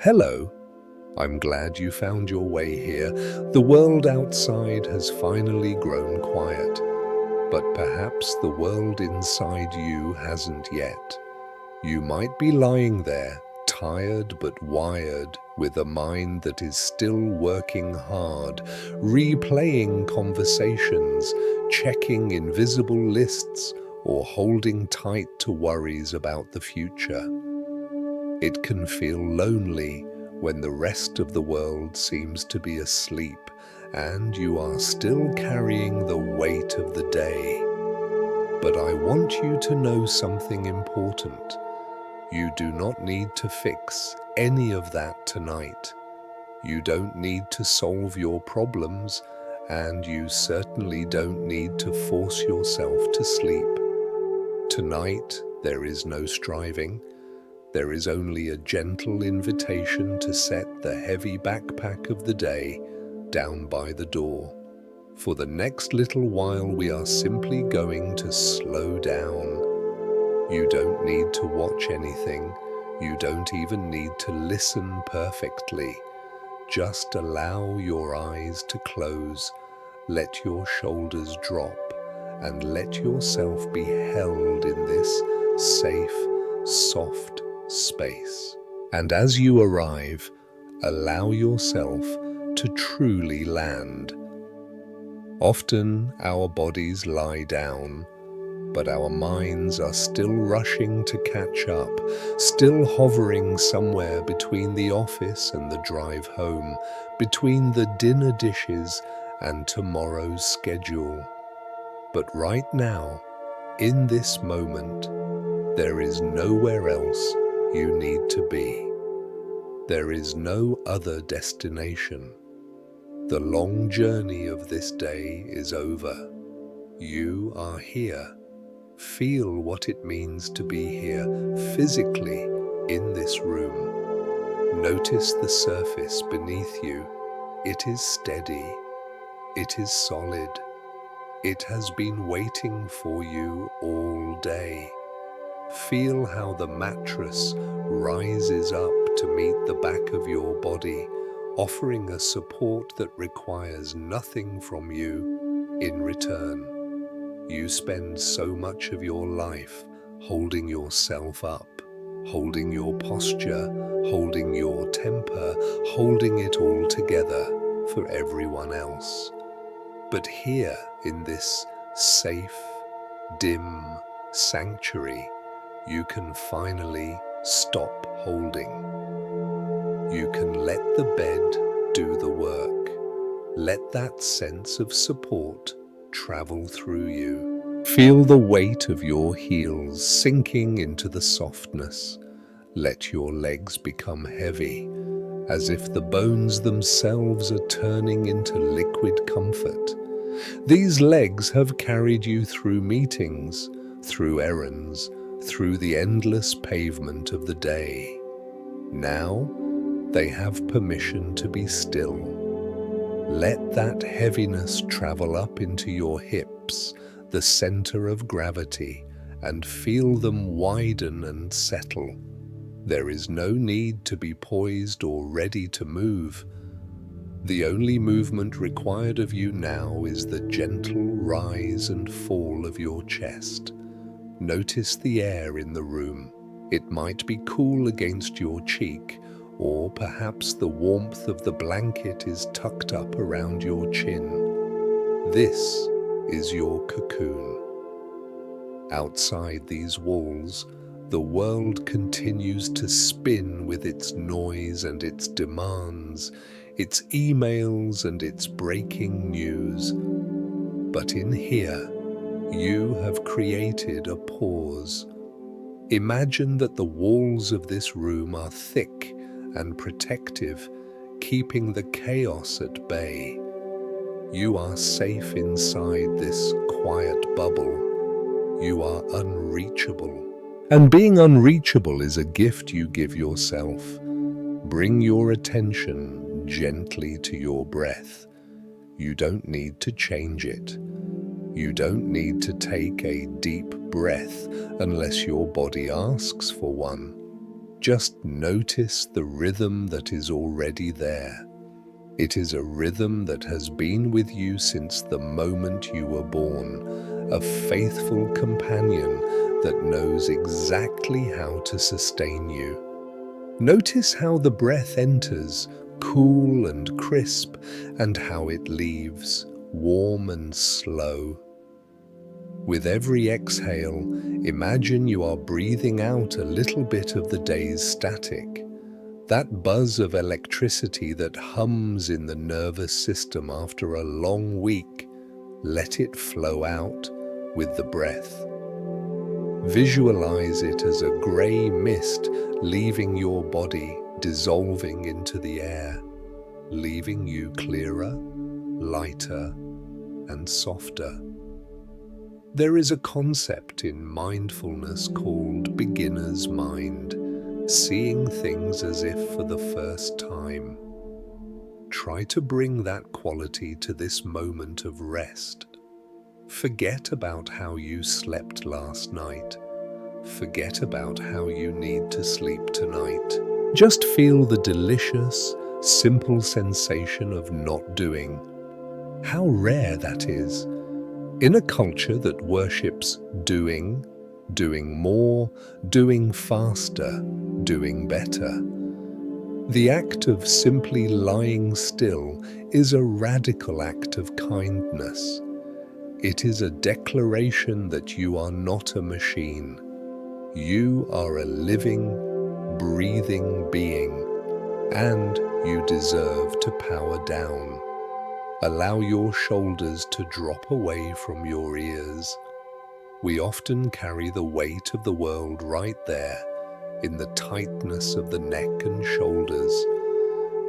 Hello, I'm glad you found your way here. The world outside has finally grown quiet, but perhaps the world inside you hasn't yet. You might be lying there, tired but wired, with a mind that is still working hard, replaying conversations, checking invisible lists, or holding tight to worries about the future. It can feel lonely when the rest of the world seems to be asleep and you are still carrying the weight of the day. But I want you to know something important. You do not need to fix any of that tonight. You don't need to solve your problems, and you certainly don't need to force yourself to sleep. Tonight, there is no striving. There is only a gentle invitation to set the heavy backpack of the day down by the door. For the next little while, we are simply going to slow down. You don't need to watch anything. You don't even need to listen perfectly. Just allow your eyes to close, let your shoulders drop, and let yourself be held in this safe, soft space. And as you arrive, allow yourself to truly land. Often our bodies lie down, but our minds are still rushing to catch up, still hovering somewhere between the office and the drive home, between the dinner dishes and tomorrow's schedule. But right now, in this moment, there is nowhere else you need to be. There is no other destination. The long journey of this day is over. You are here. Feel what it means to be here physically in this room. Notice the surface beneath you. It is steady. It is solid. It has been waiting for you all day. Feel how the mattress rises up to meet the back of your body, offering a support that requires nothing from you in return. You spend so much of your life holding yourself up, holding your posture, holding your temper, holding it all together for everyone else. But here in this safe, dim sanctuary, you can finally stop holding. You can let the bed do the work. Let that sense of support travel through you. Feel the weight of your heels sinking into the softness. Let your legs become heavy, as if the bones themselves are turning into liquid comfort. These legs have carried you through meetings, through errands, through the endless pavement of the day. Now, they have permission to be still. Let that heaviness travel up into your hips, the center of gravity, and feel them widen and settle. There is no need to be poised or ready to move. The only movement required of you now is the gentle rise and fall of your chest. Notice the air in the room. It might be cool against your cheek, or perhaps the warmth of the blanket is tucked up around your chin. This is your cocoon. Outside these walls, the world continues to spin with its noise and its demands, its emails and its breaking news. But in here, you have created a pause. Imagine that the walls of this room are thick and protective, keeping the chaos at bay. You are safe inside this quiet bubble. You are unreachable. And being unreachable is a gift you give yourself. Bring your attention gently to your breath. You don't need to change it. You don't need to take a deep breath unless your body asks for one. Just notice the rhythm that is already there. It is a rhythm that has been with you since the moment you were born, a faithful companion that knows exactly how to sustain you. Notice how the breath enters, cool and crisp, and how it leaves, warm and slow. With every exhale, imagine you are breathing out a little bit of the day's static. That buzz of electricity that hums in the nervous system after a long week, let it flow out with the breath. Visualize it as a grey mist leaving your body, dissolving into the air, leaving you clearer, lighter, and softer. There is a concept in mindfulness called beginner's mind, seeing things as if for the first time. Try to bring that quality to this moment of rest. Forget about how you slept last night. Forget about how you need to sleep tonight. Just feel the delicious, simple sensation of not doing. How rare that is. In a culture that worships doing more, doing faster, doing better. The act of simply lying still is a radical act of kindness. It is a declaration that you are not a machine. You are a living, breathing being, and you deserve to power down. Allow your shoulders to drop away from your ears. We often carry the weight of the world right there, in the tightness of the neck and shoulders.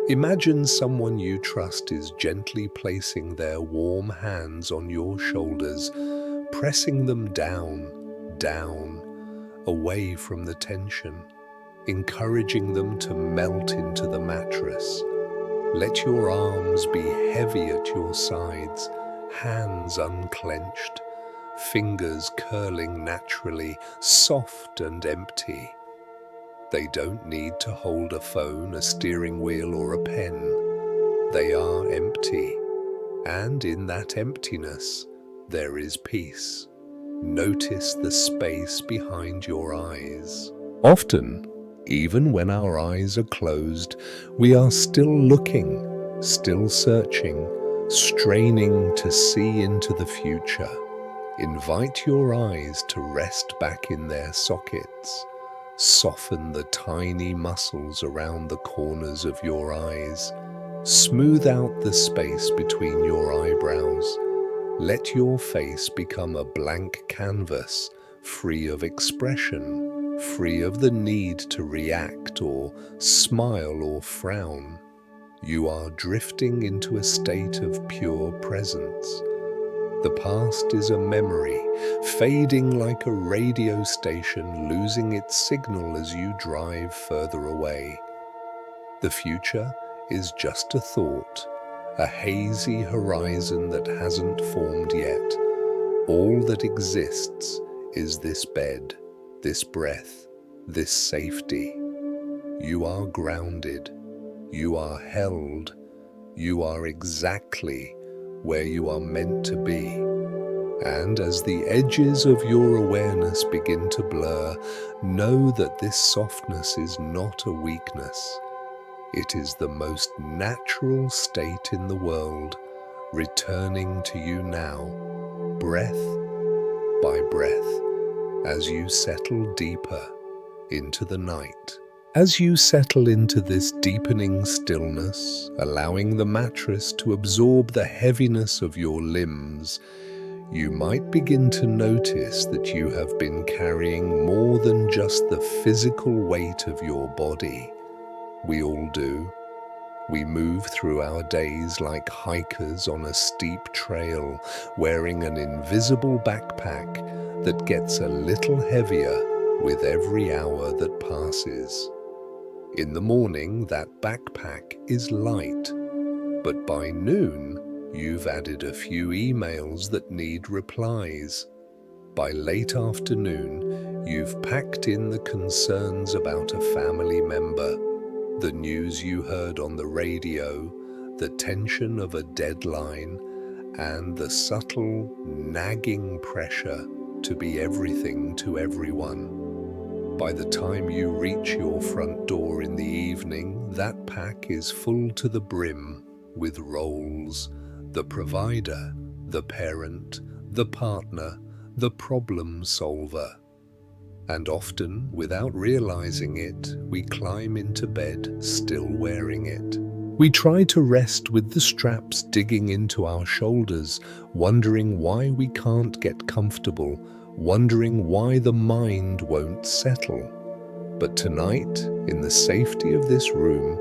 Imagine someone you trust is gently placing their warm hands on your shoulders, pressing them down, away from the tension, encouraging them to melt into the mattress. Let your arms be heavy at your sides, hands unclenched, fingers curling naturally, soft and empty. They don't need to hold a phone, a steering wheel, or a pen. They are empty, and in that emptiness, there is peace. Notice the space behind your eyes. Often, even when our eyes are closed, we are still looking, still searching, straining to see into the future. Invite your eyes to rest back in their sockets. Soften the tiny muscles around the corners of your eyes. Smooth out the space between your eyebrows. Let your face become a blank canvas, free of expression, free of the need to react or smile or frown. You are drifting into a state of pure presence. The past is a memory, fading like a radio station, losing its signal as you drive further away. The future is just a thought, a hazy horizon that hasn't formed yet. All that exists is this bed, this breath, this safety. You are grounded, you are held, you are exactly where you are meant to be. And as the edges of your awareness begin to blur, know that this softness is not a weakness. It is the most natural state in the world, returning to you now, breath by breath, as you settle deeper into the night. As you settle into this deepening stillness, allowing the mattress to absorb the heaviness of your limbs, you might begin to notice that you have been carrying more than just the physical weight of your body. We all do. We move through our days like hikers on a steep trail, wearing an invisible backpack that gets a little heavier with every hour that passes. In the morning, that backpack is light, but by noon, you've added a few emails that need replies. By late afternoon, You've packed in the concerns about a family member, the news you heard on the radio, the tension of a deadline, and the subtle, nagging pressure to be everything to everyone. By the time you reach your front door in the evening, that pack is full to the brim with roles: the provider, the parent, the partner, the problem solver. And often, without realizing it, we climb into bed still wearing it. We try to rest with the straps digging into our shoulders, wondering why we can't get comfortable, wondering why the mind won't settle. But tonight, in the safety of this room,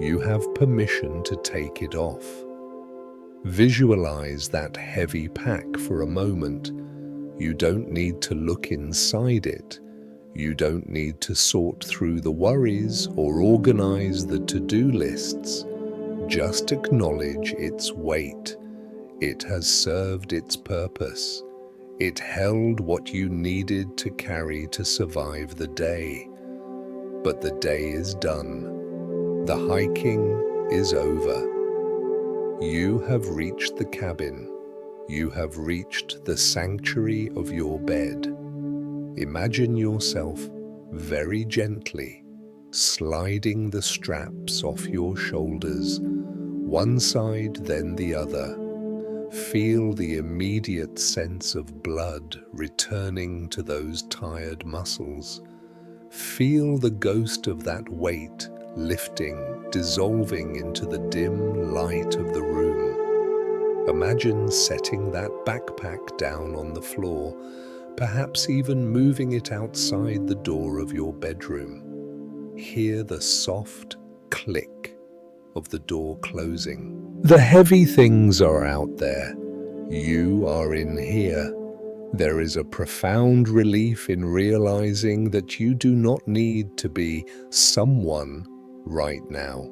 you have permission to take it off. Visualize that heavy pack for a moment. You don't need to look inside it. You don't need to sort through the worries or organize the to-do lists. Just acknowledge its weight. It has served its purpose. It held what you needed to carry to survive the day. But the day is done. The hiking is over. You have reached the cabin. You have reached the sanctuary of your bed. Imagine yourself very gently sliding the straps off your shoulders, one side then the other. Feel the immediate sense of blood returning to those tired muscles. Feel the ghost of that weight lifting, dissolving into the dim light of the room. Imagine setting that backpack down on the floor, perhaps even moving it outside the door of your bedroom. Hear the soft click of the door closing. The heavy things are out there. You are in here. There is a profound relief in realizing that you do not need to be someone right now.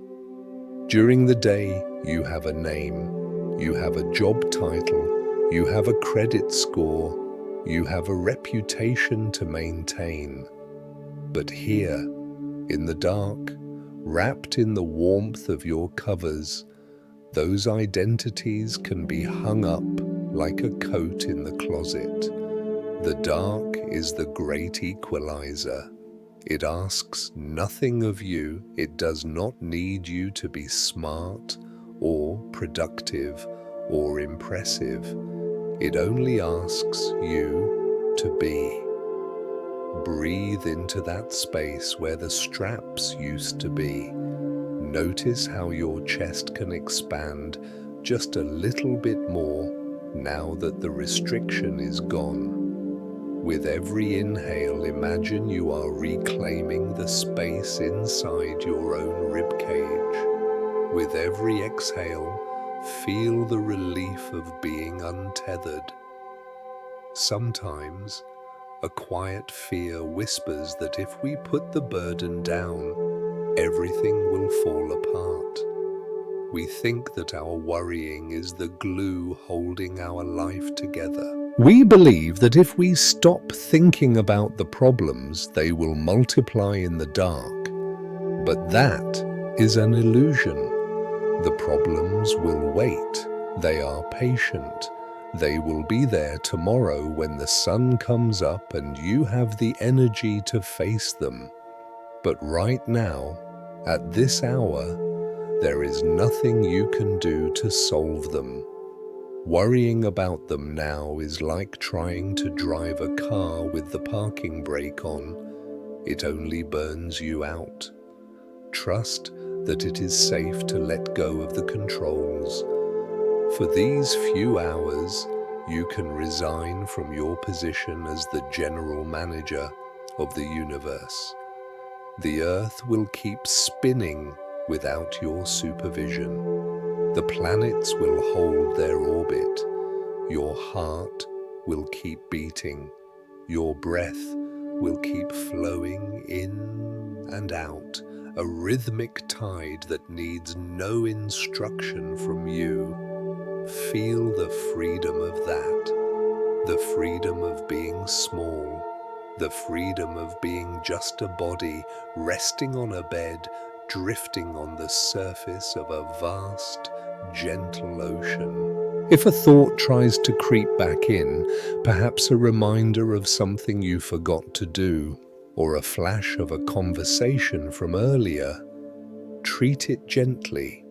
During the day, you have a name, you have a job title, you have a credit score, you have a reputation to maintain. But here, in the dark, wrapped in the warmth of your covers, those identities can be hung up like a coat in the closet. The dark is the great equalizer. It asks nothing of you. It does not need you to be smart or productive or impressive. It only asks you to be. Breathe into that space where the straps used to be. Notice how your chest can expand just a little bit more now that the restriction is gone. With every inhale, imagine you are reclaiming the space inside your own ribcage. With every exhale, feel the relief of being untethered. Sometimes, a quiet fear whispers that if we put the burden down, everything will fall apart. We think that our worrying is the glue holding our life together. We believe that if we stop thinking about the problems, they will multiply in the dark. But that is an illusion. The problems will wait. They are patient. They will be there tomorrow when the sun comes up and you have the energy to face them. But right now, at this hour, there is nothing you can do to solve them. Worrying about them now is like trying to drive a car with the parking brake on. It only burns you out. Trust that it is safe to let go of the controls. For these few hours, you can resign from your position as the general manager of the universe. The earth will keep spinning without your supervision. The planets will hold their orbit. Your heart will keep beating. Your breath will keep flowing in and out, a rhythmic tide that needs no instruction from you. Feel the freedom of that, the freedom of being small, the freedom of being just a body resting on a bed, drifting on the surface of a vast, gentle ocean. If a thought tries to creep back in, perhaps a reminder of something you forgot to do, or a flash of a conversation from earlier, treat it gently.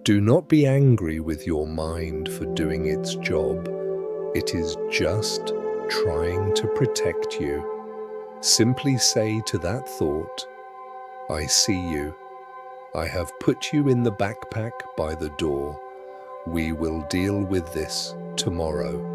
Do not be angry with your mind for doing its job. It is just trying to protect you. Simply say to that thought, "I see you. I have put you in the backpack by the door. We will deal with this tomorrow."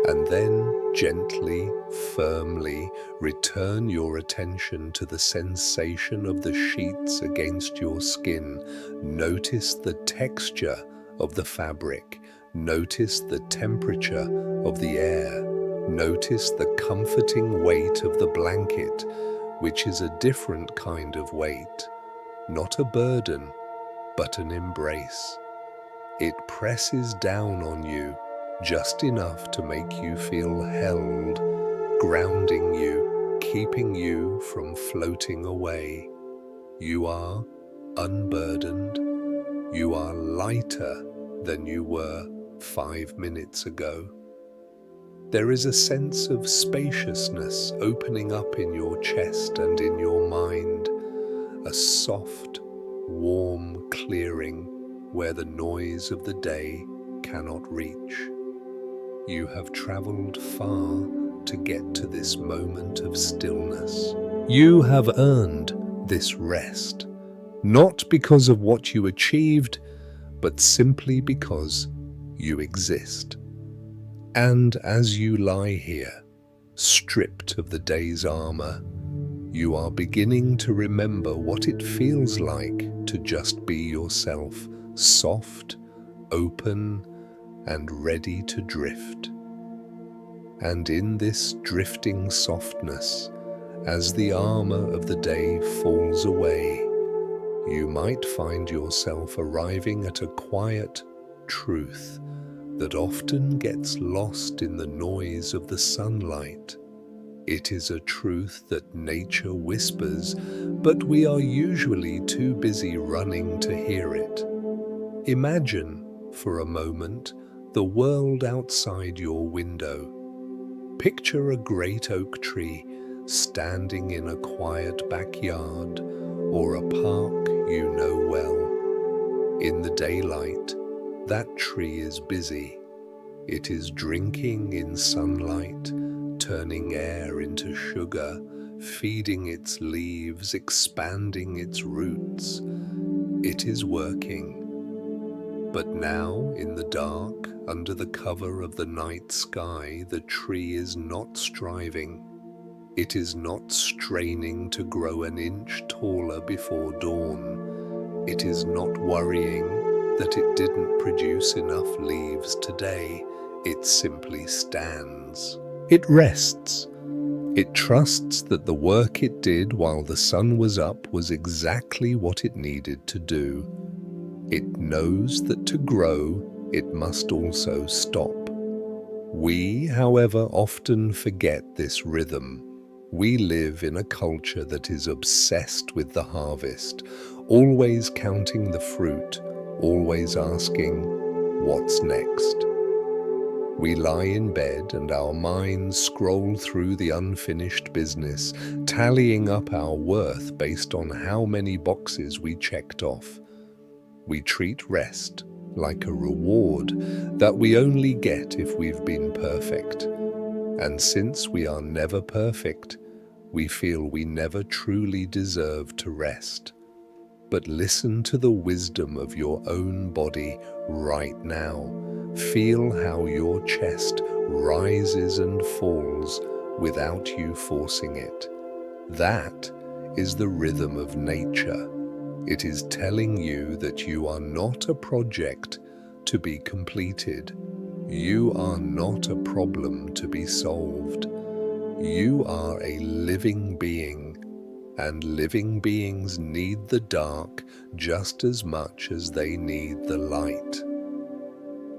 And then gently, firmly return your attention to the sensation of the sheets against your skin. Notice the texture of the fabric. Notice the temperature of the air. Notice the comforting weight of the blanket, which is a different kind of weight. Not a burden, but an embrace. It presses down on you just enough to make you feel held, grounding you, keeping you from floating away. You are unburdened. You are lighter than you were 5 minutes ago. There is a sense of spaciousness opening up in your chest and in your mind, a soft, warm clearing where the noise of the day cannot reach. You have traveled far to get to this moment of stillness. You have earned this rest, not because of what you achieved, but simply because you exist. And as you lie here, stripped of the day's armor, you are beginning to remember what it feels like to just be yourself, soft, open, and ready to drift. And in this drifting softness, as the armor of the day falls away, you might find yourself arriving at a quiet truth that often gets lost in the noise of the sunlight. It is a truth that nature whispers, but we are usually too busy running to hear it. Imagine, for a moment, the world outside your window. Picture a great oak tree standing in a quiet backyard or a park you know well. In the daylight, that tree is busy. It is drinking in sunlight, turning air into sugar, feeding its leaves, expanding its roots. It is working. But now, in the dark, under the cover of the night sky, the tree is not striving. It is not straining to grow an inch taller before dawn. It is not worrying that it didn't produce enough leaves today. It simply stands. It rests. It trusts that the work it did while the sun was up was exactly what it needed to do. It knows that to grow, it must also stop. We, however, often forget this rhythm. We live in a culture that is obsessed with the harvest, always counting the fruit, always asking, "What's next?" We lie in bed and our minds scroll through the unfinished business, tallying up our worth based on how many boxes we checked off. We treat rest like a reward that we only get if we've been perfect. And since we are never perfect, we feel we never truly deserve to rest. But listen to the wisdom of your own body right now. Feel how your chest rises and falls without you forcing it. That is the rhythm of nature. It is telling you that you are not a project to be completed. You are not a problem to be solved. You are a living being, and living beings need the dark just as much as they need the light.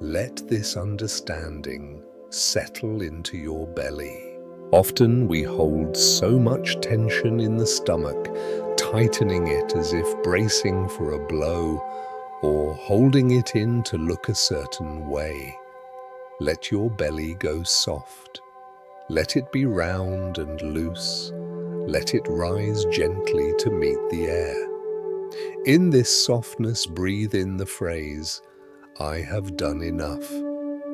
Let this understanding settle into your belly. Often we hold so much tension in the stomach, tightening it as if bracing for a blow, or holding it in to look a certain way. Let your belly go soft. Let it be round and loose. Let it rise gently to meet the air. In this softness, breathe in the phrase, "I have done enough."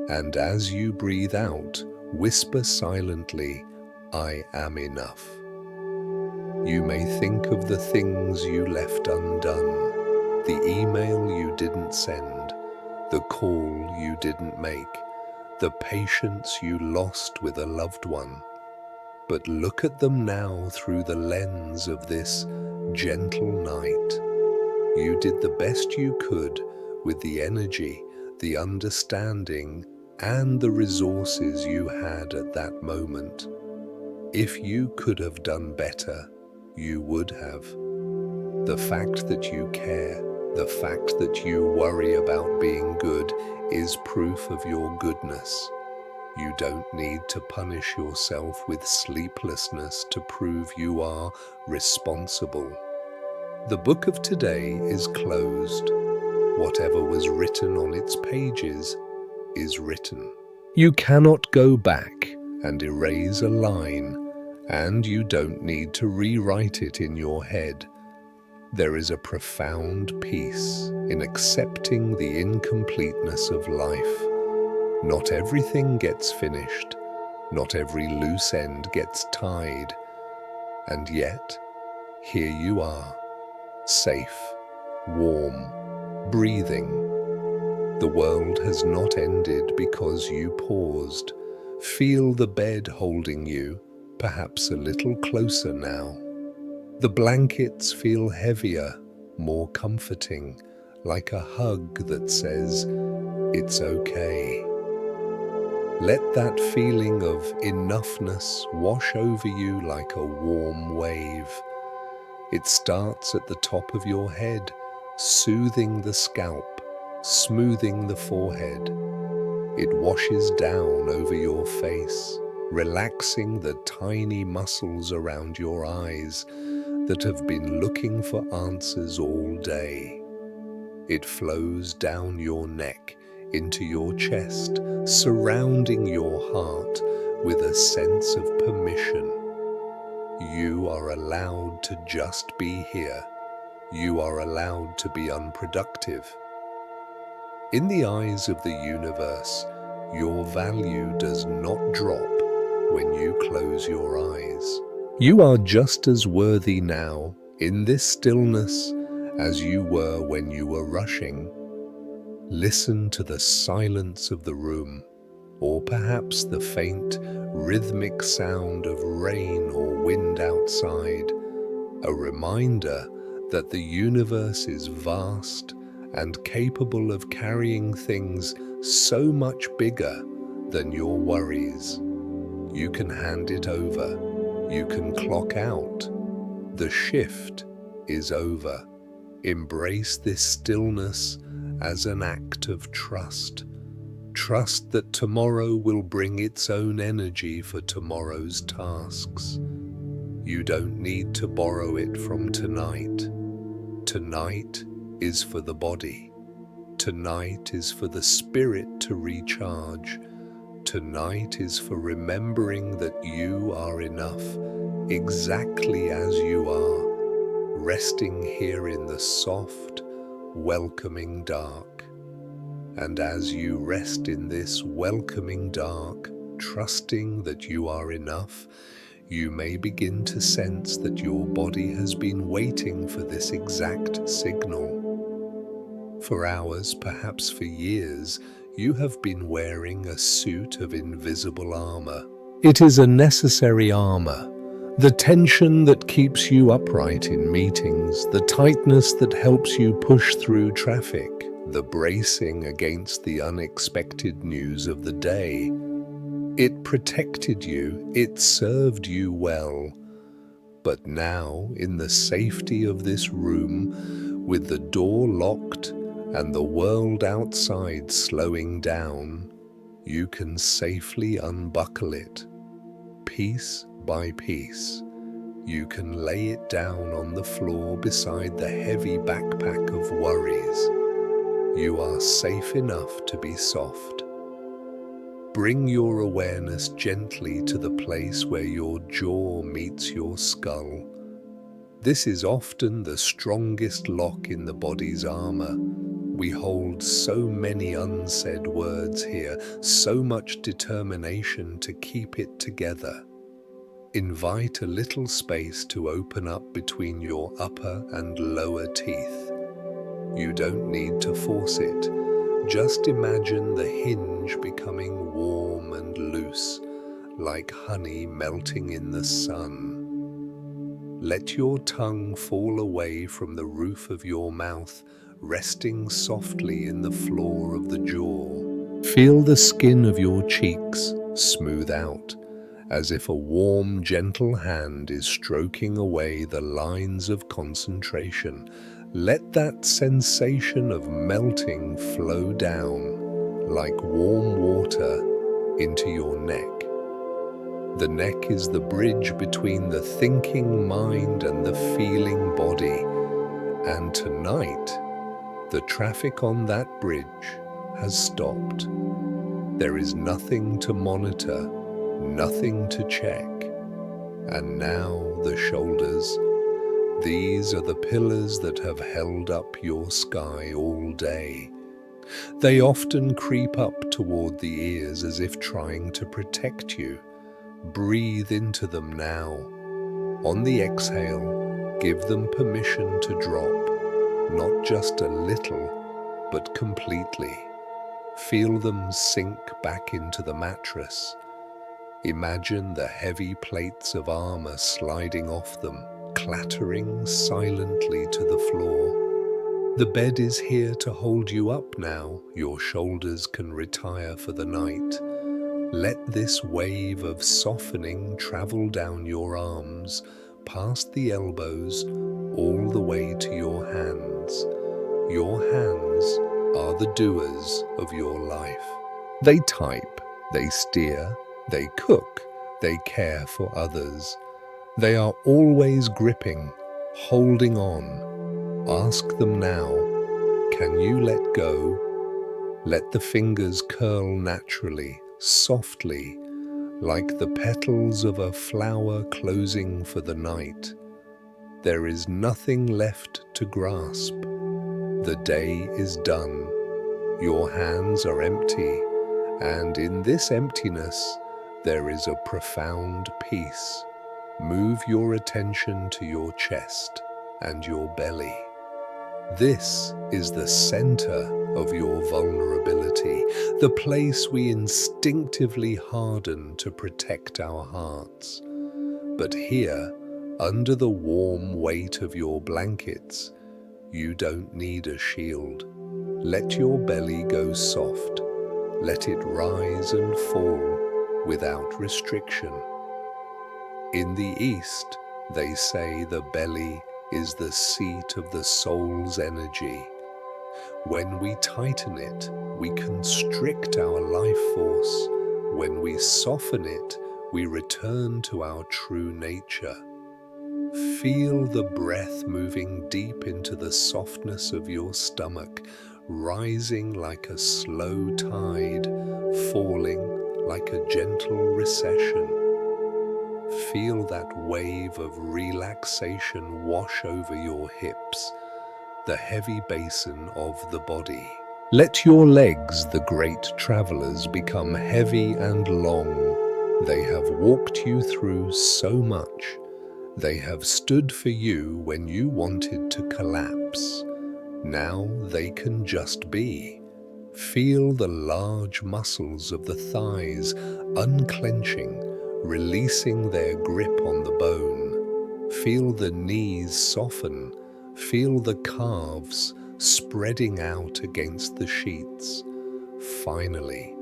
And as you breathe out, whisper silently, "I am enough." You may think of the things you left undone, the email you didn't send, the call you didn't make, the patience you lost with a loved one. But look at them now through the lens of this gentle night. You did the best you could with the energy, the understanding, and the resources you had at that moment. If you could have done better, you would have. The fact that you care, the fact that you worry about being good is proof of your goodness. You don't need to punish yourself with sleeplessness to prove you are responsible. The book of today is closed. Whatever was written on its pages is written. You cannot go back and erase a line, and you don't need to rewrite it in your head. There is a profound peace in accepting the incompleteness of life. Not everything gets finished, not every loose end gets tied, and yet, here you are, safe, warm, breathing. The world has not ended because you paused. Feel the bed holding you, perhaps a little closer now. The blankets feel heavier, more comforting, like a hug that says, "It's okay." Let that feeling of enoughness wash over you like a warm wave. It starts at the top of your head, soothing the scalp, smoothing the forehead. It washes down over your face, relaxing the tiny muscles around your eyes that have been looking for answers all day. It flows down your neck, into your chest, surrounding your heart with a sense of permission. You are allowed to just be here. You are allowed to be unproductive. In the eyes of the universe, your value does not drop when you close your eyes. You are just as worthy now, in this stillness, as you were when you were rushing. Listen to the silence of the room, or perhaps the faint, rhythmic sound of rain or wind outside, a reminder that the universe is vast and capable of carrying things so much bigger than your worries. You can hand it over. You can clock out. The shift is over. Embrace this stillness as an act of trust. Trust that tomorrow will bring its own energy for tomorrow's tasks. You don't need to borrow it from tonight. Tonight is for the body. Tonight is for the spirit to recharge. Tonight is for remembering that you are enough, exactly as you are, resting here in the soft, welcoming dark. And as you rest in this welcoming dark, trusting that you are enough, you may begin to sense that your body has been waiting for this exact signal. For hours, perhaps for years, you have been wearing a suit of invisible armor. It is a necessary armor. The tension that keeps you upright in meetings, the tightness that helps you push through traffic, the bracing against the unexpected news of the day. It protected you, it served you well. But now, in the safety of this room, with the door locked and the world outside slowing down, you can safely unbuckle it. piece by piece, you can lay it down on the floor beside the heavy backpack of worries. You are safe enough to be soft. Bring your awareness gently to the place where your jaw meets your skull. This is often the strongest lock in the body's armor. We hold so many unsaid words here, so much determination to keep it together. Invite a little space to open up between your upper and lower teeth. You don't need to force it. Just imagine the hinge becoming warm and loose, like honey melting in the sun. Let your tongue fall away from the roof of your mouth, resting softly in the floor of the jaw. Feel the skin of your cheeks smooth out, as if a warm, gentle hand is stroking away the lines of concentration. Let that sensation of melting flow down, like warm water, into your neck. The neck is the bridge between the thinking mind and the feeling body. And tonight, the traffic on that bridge has stopped. There is nothing to monitor, nothing to check. And now the shoulders. These are the pillars that have held up your sky all day. They often creep up toward the ears as if trying to protect you. Breathe into them now. On the exhale, give them permission to drop, not just a little, but completely. Feel them sink back into the mattress. Imagine the heavy plates of armor sliding off them, clattering silently to the floor. The bed is here to hold you up now. Your shoulders can retire for the night. Let this wave of softening travel down your arms, past the elbows, all the way to your hands. Your hands are the doers of your life. They type, they steer, they cook, they care for others. They are always gripping, holding on. Ask them now, can you let go? Let the fingers curl naturally, softly, like the petals of a flower closing for the night. There is nothing left to grasp. The day is done. Your hands are empty, and in this emptiness, there is a profound peace. Move your attention to your chest and your belly. This is the center of your vulnerability, the place we instinctively harden to protect our hearts. But here, under the warm weight of your blankets, you don't need a shield. Let your belly go soft. Let it rise and fall without restriction. In the East, they say the belly is the seat of the soul's energy. When we tighten it, we constrict our life force. When we soften it, we return to our true nature. Feel the breath moving deep into the softness of your stomach, rising like a slow tide, falling like a gentle recession. Feel that wave of relaxation wash over your hips, the heavy basin of the body. Let your legs, the great travelers, become heavy and long. They have walked you through so much. They have stood for you when you wanted to collapse. Now they can just be. Feel the large muscles of the thighs unclenching, releasing their grip on the bone. Feel the knees soften. Feel the calves spreading out against the sheets. Finally,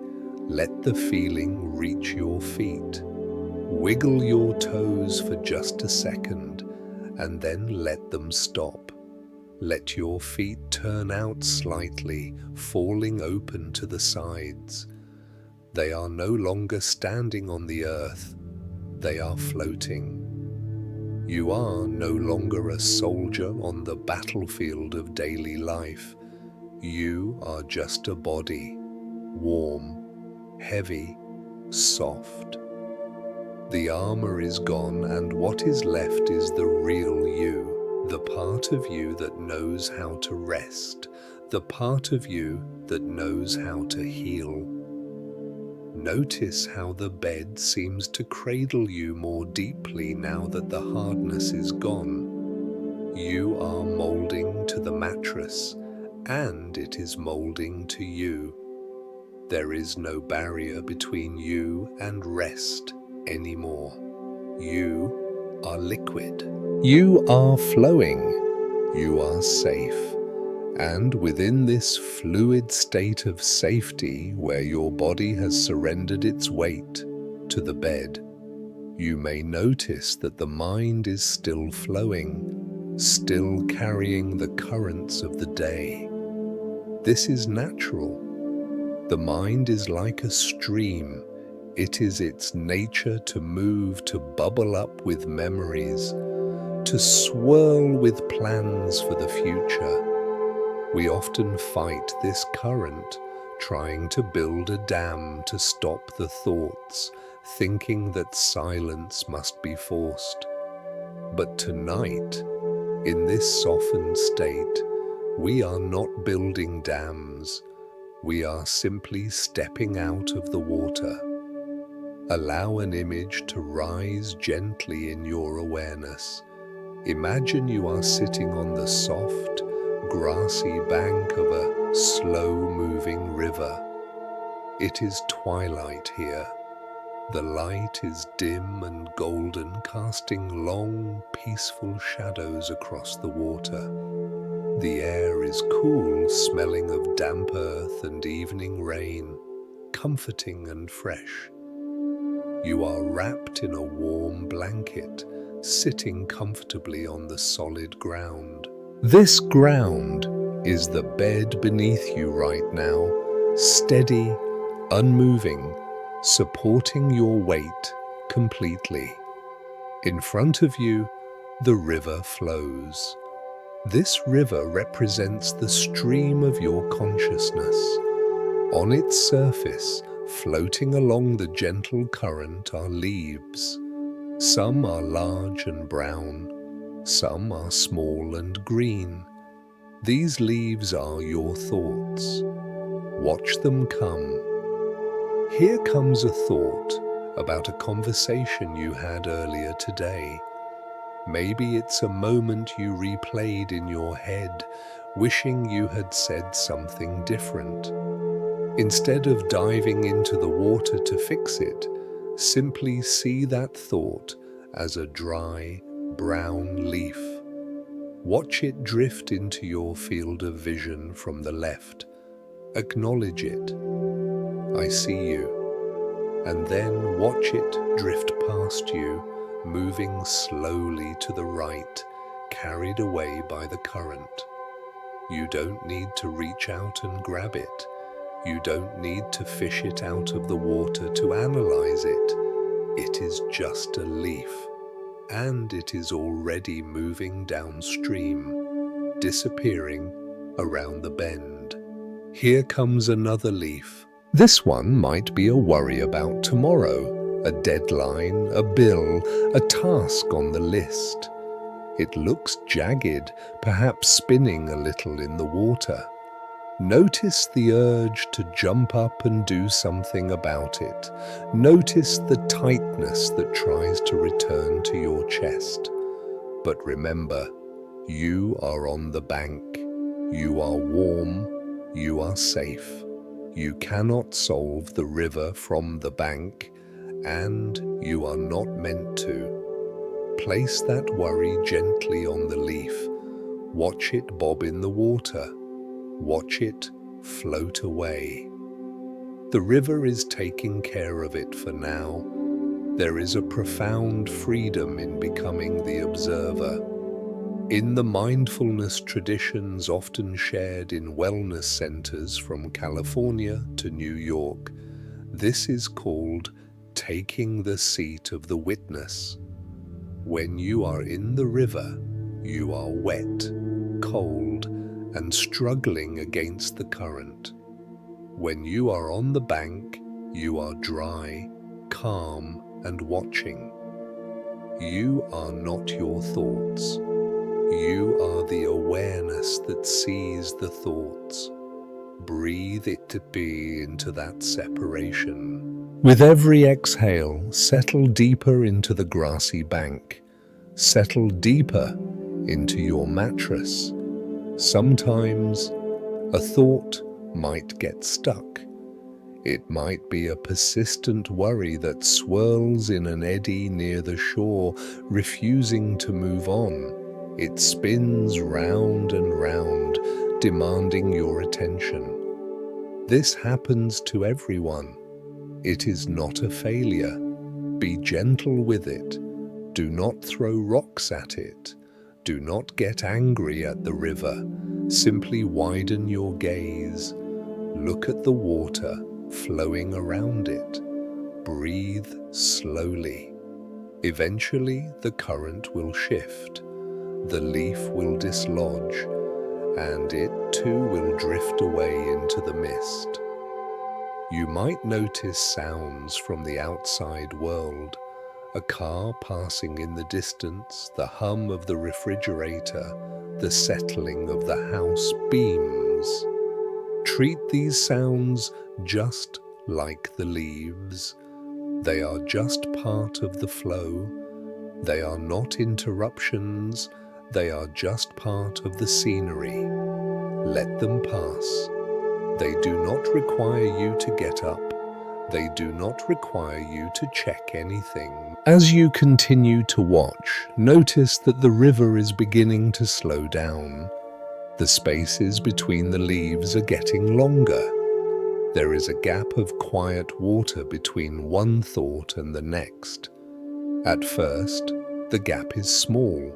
let the feeling reach your feet. Wiggle your toes for just a second, and then let them stop. Let your feet turn out slightly, falling open to the sides. They are no longer standing on the earth. They are floating. You are no longer a soldier on the battlefield of daily life. You are just a body, warm, heavy, soft. The armor is gone, and what is left is the real you, the part of you that knows how to rest, the part of you that knows how to heal. Notice how the bed seems to cradle you more deeply now that the hardness is gone. You are molding to the mattress, and it is molding to you. There is no barrier between you and rest anymore. You are liquid. You are flowing. You are safe. And within this fluid state of safety, where your body has surrendered its weight to the bed, you may notice that the mind is still flowing, still carrying the currents of the day. This is natural. The mind is like a stream. It is its nature to move, to bubble up with memories, to swirl with plans for the future. We often fight this current, trying to build a dam to stop the thoughts, thinking that silence must be forced. But tonight, in this softened state, we are not building dams. We are simply stepping out of the water. Allow an image to rise gently in your awareness. Imagine you are sitting on the soft, grassy bank of a slow-moving river. It is twilight here. The light is dim and golden, casting long, peaceful shadows across the water. The air is cool, smelling of damp earth and evening rain, comforting and fresh. You are wrapped in a warm blanket, sitting comfortably on the solid ground. This ground is the bed beneath you right now, steady, unmoving, supporting your weight completely. In front of you, the river flows. This river represents the stream of your consciousness. On its surface, floating along the gentle current, are leaves. Some are large and brown, some are small and green. These leaves are your thoughts. Watch them come. Here comes a thought about a conversation you had earlier today. Maybe it's a moment you replayed in your head, wishing you had said something different. Instead of diving into the water to fix it, simply see that thought as a dry, brown leaf. Watch it drift into your field of vision from the left. Acknowledge it. I see you. And then watch it drift past you, moving slowly to the right, carried away by the current. You don't need to reach out and grab it. You don't need to fish it out of the water to analyze it. It is just a leaf, and it is already moving downstream, disappearing around the bend. Here comes another leaf. This one might be a worry about tomorrow, a deadline, a bill, a task on the list. It looks jagged, perhaps spinning a little in the water. Notice the urge to jump up and do something about it. Notice the tightness that tries to return to your chest. But remember, you are on the bank. You are warm. You are safe. You cannot solve the river from the bank, and you are not meant to. Place that worry gently on the leaf. Watch it bob in the water. Watch it float away. The river is taking care of it for now. There is a profound freedom in becoming the observer. In the mindfulness traditions often shared in wellness centers from California to New York, this is called taking the seat of the witness. When you are in the river, you are wet, cold, and struggling against the current. When you are on the bank, you are dry, calm, and watching. You are not your thoughts. You are the awareness that sees the thoughts. Breathe it to be into that separation. With every exhale, settle deeper into the grassy bank. Settle deeper into your mattress. Sometimes a thought might get stuck. It might be a persistent worry that swirls in an eddy near the shore, refusing to move on. It spins round and round, demanding your attention. This happens to everyone. It is not a failure. Be gentle with it. Do not throw rocks at it. Do not get angry at the river. Simply widen your gaze. Look at the water flowing around it. Breathe slowly. Eventually, the current will shift. The leaf will dislodge, and it too will drift away into the mist. You might notice sounds from the outside world. A car passing in the distance, the hum of the refrigerator, the settling of the house beams. Treat these sounds just like the leaves. They are just part of the flow. They are not interruptions. They are just part of the scenery. Let them pass. They do not require you to get up. They do not require you to check anything. As you continue to watch, notice that the river is beginning to slow down. The spaces between the leaves are getting longer. There is a gap of quiet water between one thought and the next. At first, the gap is small.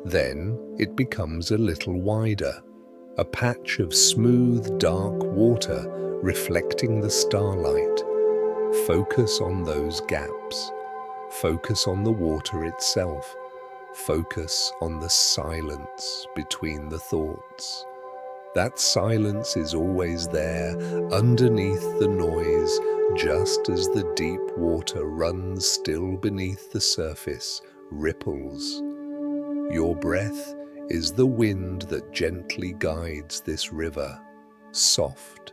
Then it becomes a little wider. A patch of smooth, dark water reflecting the starlight. Focus on those gaps. Focus on the water itself. Focus on the silence between the thoughts. That silence is always there, underneath the noise, just as the deep water runs still beneath the surface, ripples. Your breath is the wind that gently guides this river, soft,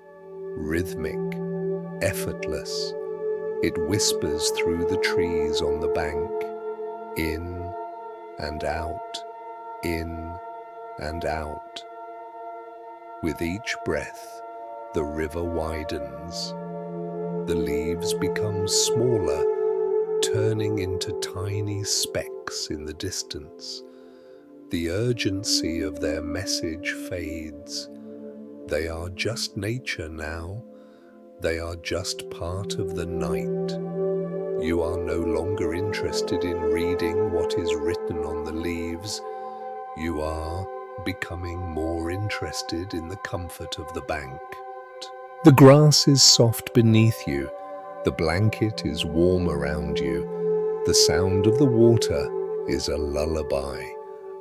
rhythmic, effortless. It whispers through the trees on the bank, in and out, in and out. With each breath, the river widens. The leaves become smaller, turning into tiny specks in the distance. The urgency of their message fades. They are just nature now. They are just part of the night. You are no longer interested in reading what is written on the leaves. You are becoming more interested in the comfort of the bank. The grass is soft beneath you. The blanket is warm around you. The sound of the water is a lullaby,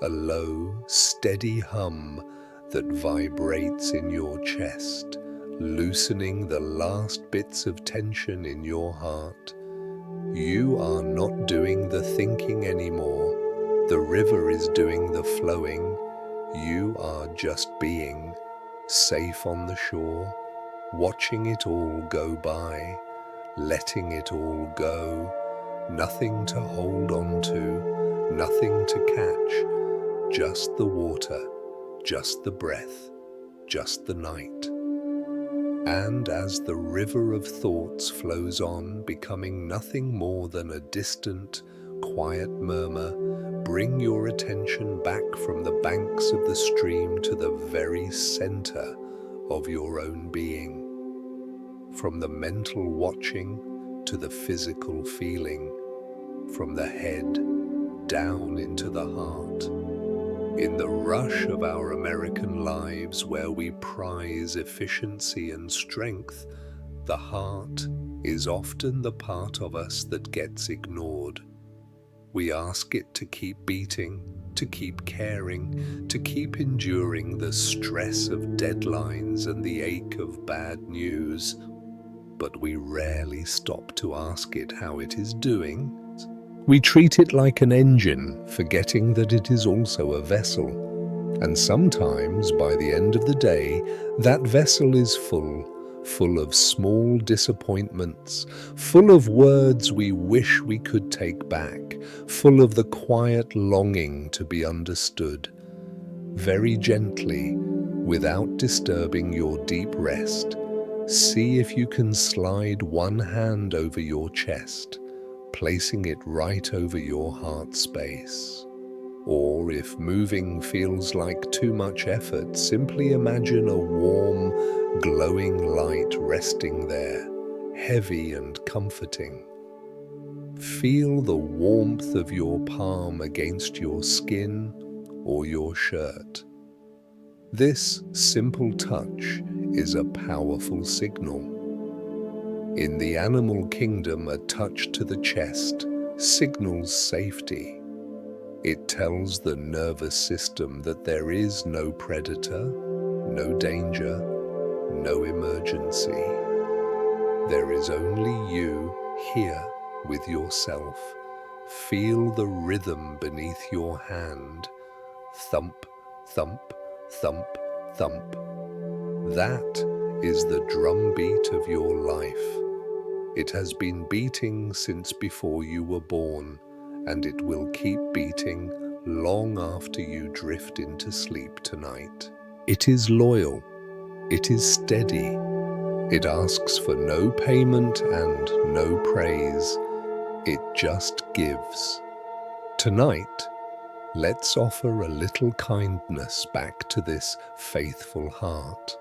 a low, steady hum that vibrates in your chest, loosening the last bits of tension in your heart. You are not doing the thinking anymore. The river is doing the flowing. You are just being, safe on the shore, watching it all go by, letting it all go. Nothing to hold on to, nothing to catch, just the water, just the breath, just the night. And as the river of thoughts flows on, becoming nothing more than a distant, quiet murmur, bring your attention back from the banks of the stream to the very center of your own being. From the mental watching to the physical feeling, from the head down into the heart. In the rush of our American lives, where we prize efficiency and strength, The heart is often the part of us that gets ignored. We ask it to keep beating, to keep caring, to keep enduring the stress of deadlines and the ache of bad news. But we rarely stop to ask it how it is doing. We treat it like an engine, forgetting that it is also a vessel. And sometimes, by the end of the day, that vessel is full of small disappointments, full of words we wish we could take back, full of the quiet longing to be understood. Very gently, without disturbing your deep rest, see if you can slide one hand over your chest, placing it right over your heart space. Or if moving feels like too much effort, simply imagine a warm, glowing light resting there, heavy and comforting. Feel the warmth of your palm against your skin or your shirt. This simple touch is a powerful signal. In the animal kingdom, a touch to the chest signals safety. It tells the nervous system that there is no predator, no danger, no emergency. There is only you here with yourself. Feel the rhythm beneath your hand. Thump, thump, thump, thump. That is the drumbeat of your life. It has been beating since before you were born, and it will keep beating long after you drift into sleep tonight. It is loyal. It is steady. It asks for no payment and no praise. It just gives. Tonight, let's offer a little kindness back to this faithful heart.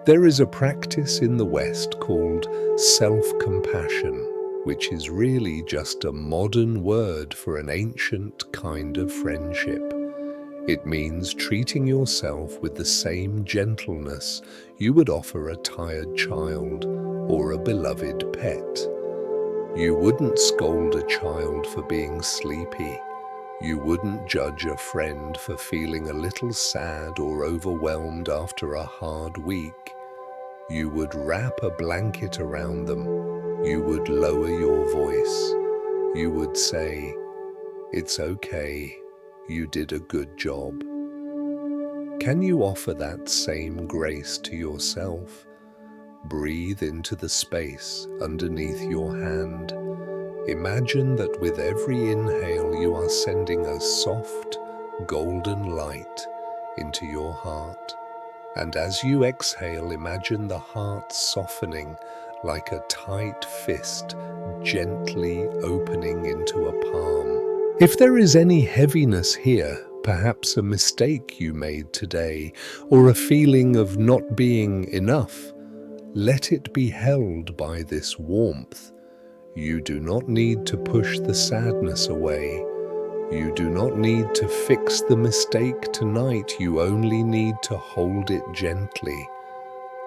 There is a practice in the West called self-compassion, which is really just a modern word for an ancient kind of friendship. It means treating yourself with the same gentleness you would offer a tired child or a beloved pet. You wouldn't scold a child for being sleepy. You wouldn't judge a friend for feeling a little sad or overwhelmed after a hard week. You would wrap a blanket around them. You would lower your voice. You would say, "It's okay, you did a good job." Can you offer that same grace to yourself? Breathe into the space underneath your hand. Imagine that with every inhale you are sending a soft, golden light into your heart. And as you exhale, imagine the heart softening like a tight fist, gently opening into a palm. If there is any heaviness here, perhaps a mistake you made today, or a feeling of not being enough, let it be held by this warmth. You do not need to push the sadness away. You do not need to fix the mistake tonight. You only need to hold it gently.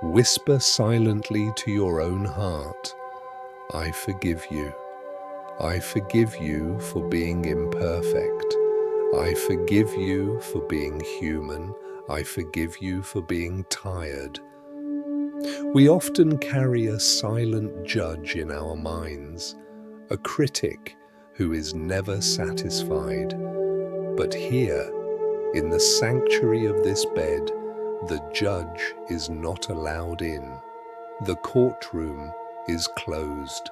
Whisper silently to your own heart, "I forgive you. I forgive you for being imperfect. I forgive you for being human. I forgive you for being tired." We often carry a silent judge in our minds, a critic who is never satisfied. But here, in the sanctuary of this bed, the judge is not allowed in. The courtroom is closed.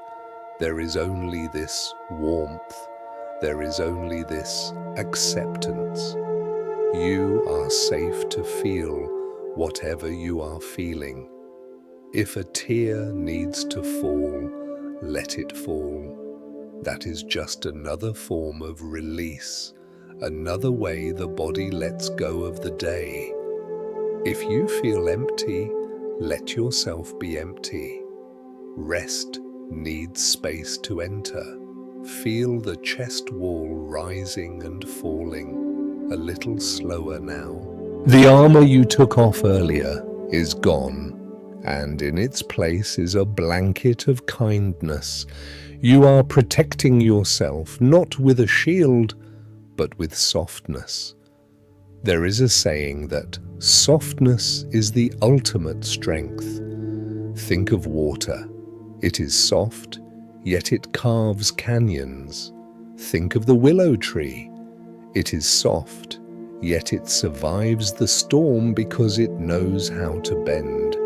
There is only this warmth. There is only this acceptance. You are safe to feel whatever you are feeling. If a tear needs to fall, let it fall. That is just another form of release, another way the body lets go of the day. If you feel empty, let yourself be empty. Rest needs space to enter. Feel the chest wall rising and falling, a little slower now. The armor you took off earlier is gone. and in its place is a blanket of kindness. You are protecting yourself not with a shield, but with softness. There is a saying that softness is the ultimate strength. Think of water. It is soft, yet it carves canyons. Think of the willow tree. It is soft, yet it survives the storm because it knows how to bend.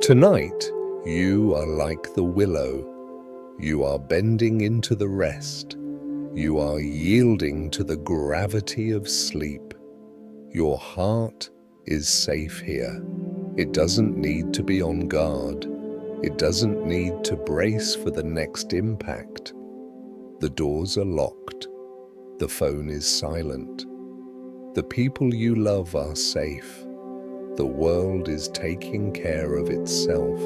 Tonight, you are like the willow. You are bending into the rest. You are yielding to the gravity of sleep. Your heart is safe here. It doesn't need to be on guard. It doesn't need to brace for the next impact. The doors are locked. The phone is silent. The people you love are safe. The world is taking care of itself.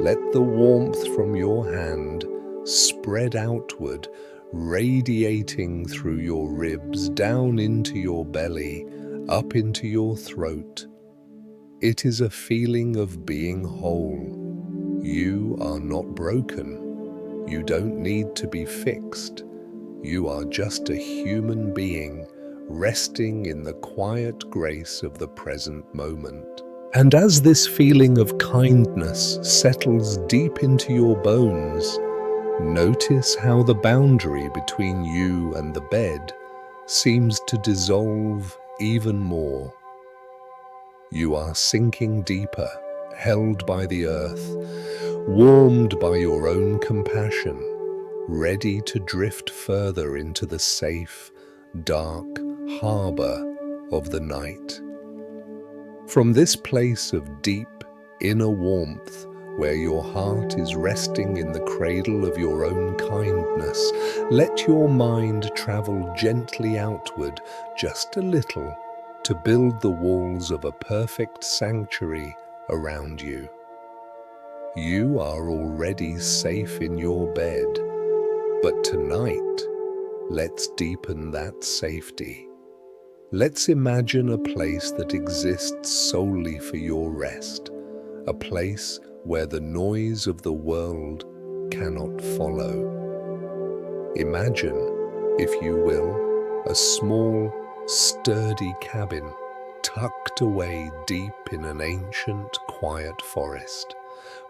Let the warmth from your hand spread outward, radiating through your ribs, down into your belly, up into your throat. It is a feeling of being whole. You are not broken. You don't need to be fixed. You are just a human being resting in the quiet grace of the present moment. And as this feeling of kindness settles deep into your bones, notice how the boundary between you and the bed seems to dissolve even more. You are sinking deeper, held by the earth, warmed by your own compassion, ready to drift further into the safe, dark harbor of the night. From this place of deep, inner warmth, where your heart is resting in the cradle of your own kindness, let your mind travel gently outward just a little to build the walls of a perfect sanctuary around you. You are already safe in your bed, but tonight, let's deepen that safety. Let's imagine a place that exists solely for your rest, a place where the noise of the world cannot follow. Imagine, if you will, a small, sturdy cabin tucked away deep in an ancient, quiet forest.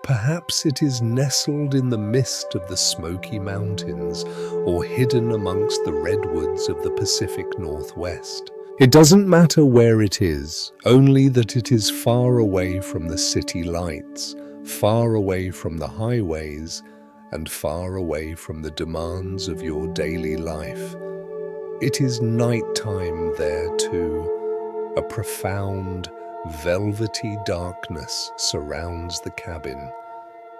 Perhaps it is nestled in the mist of the Smoky Mountains or hidden amongst the redwoods of the Pacific Northwest. It doesn't matter where it is, only that it is far away from the city lights, far away from the highways, and far away from the demands of your daily life. It is nighttime there too. A profound, velvety darkness surrounds the cabin,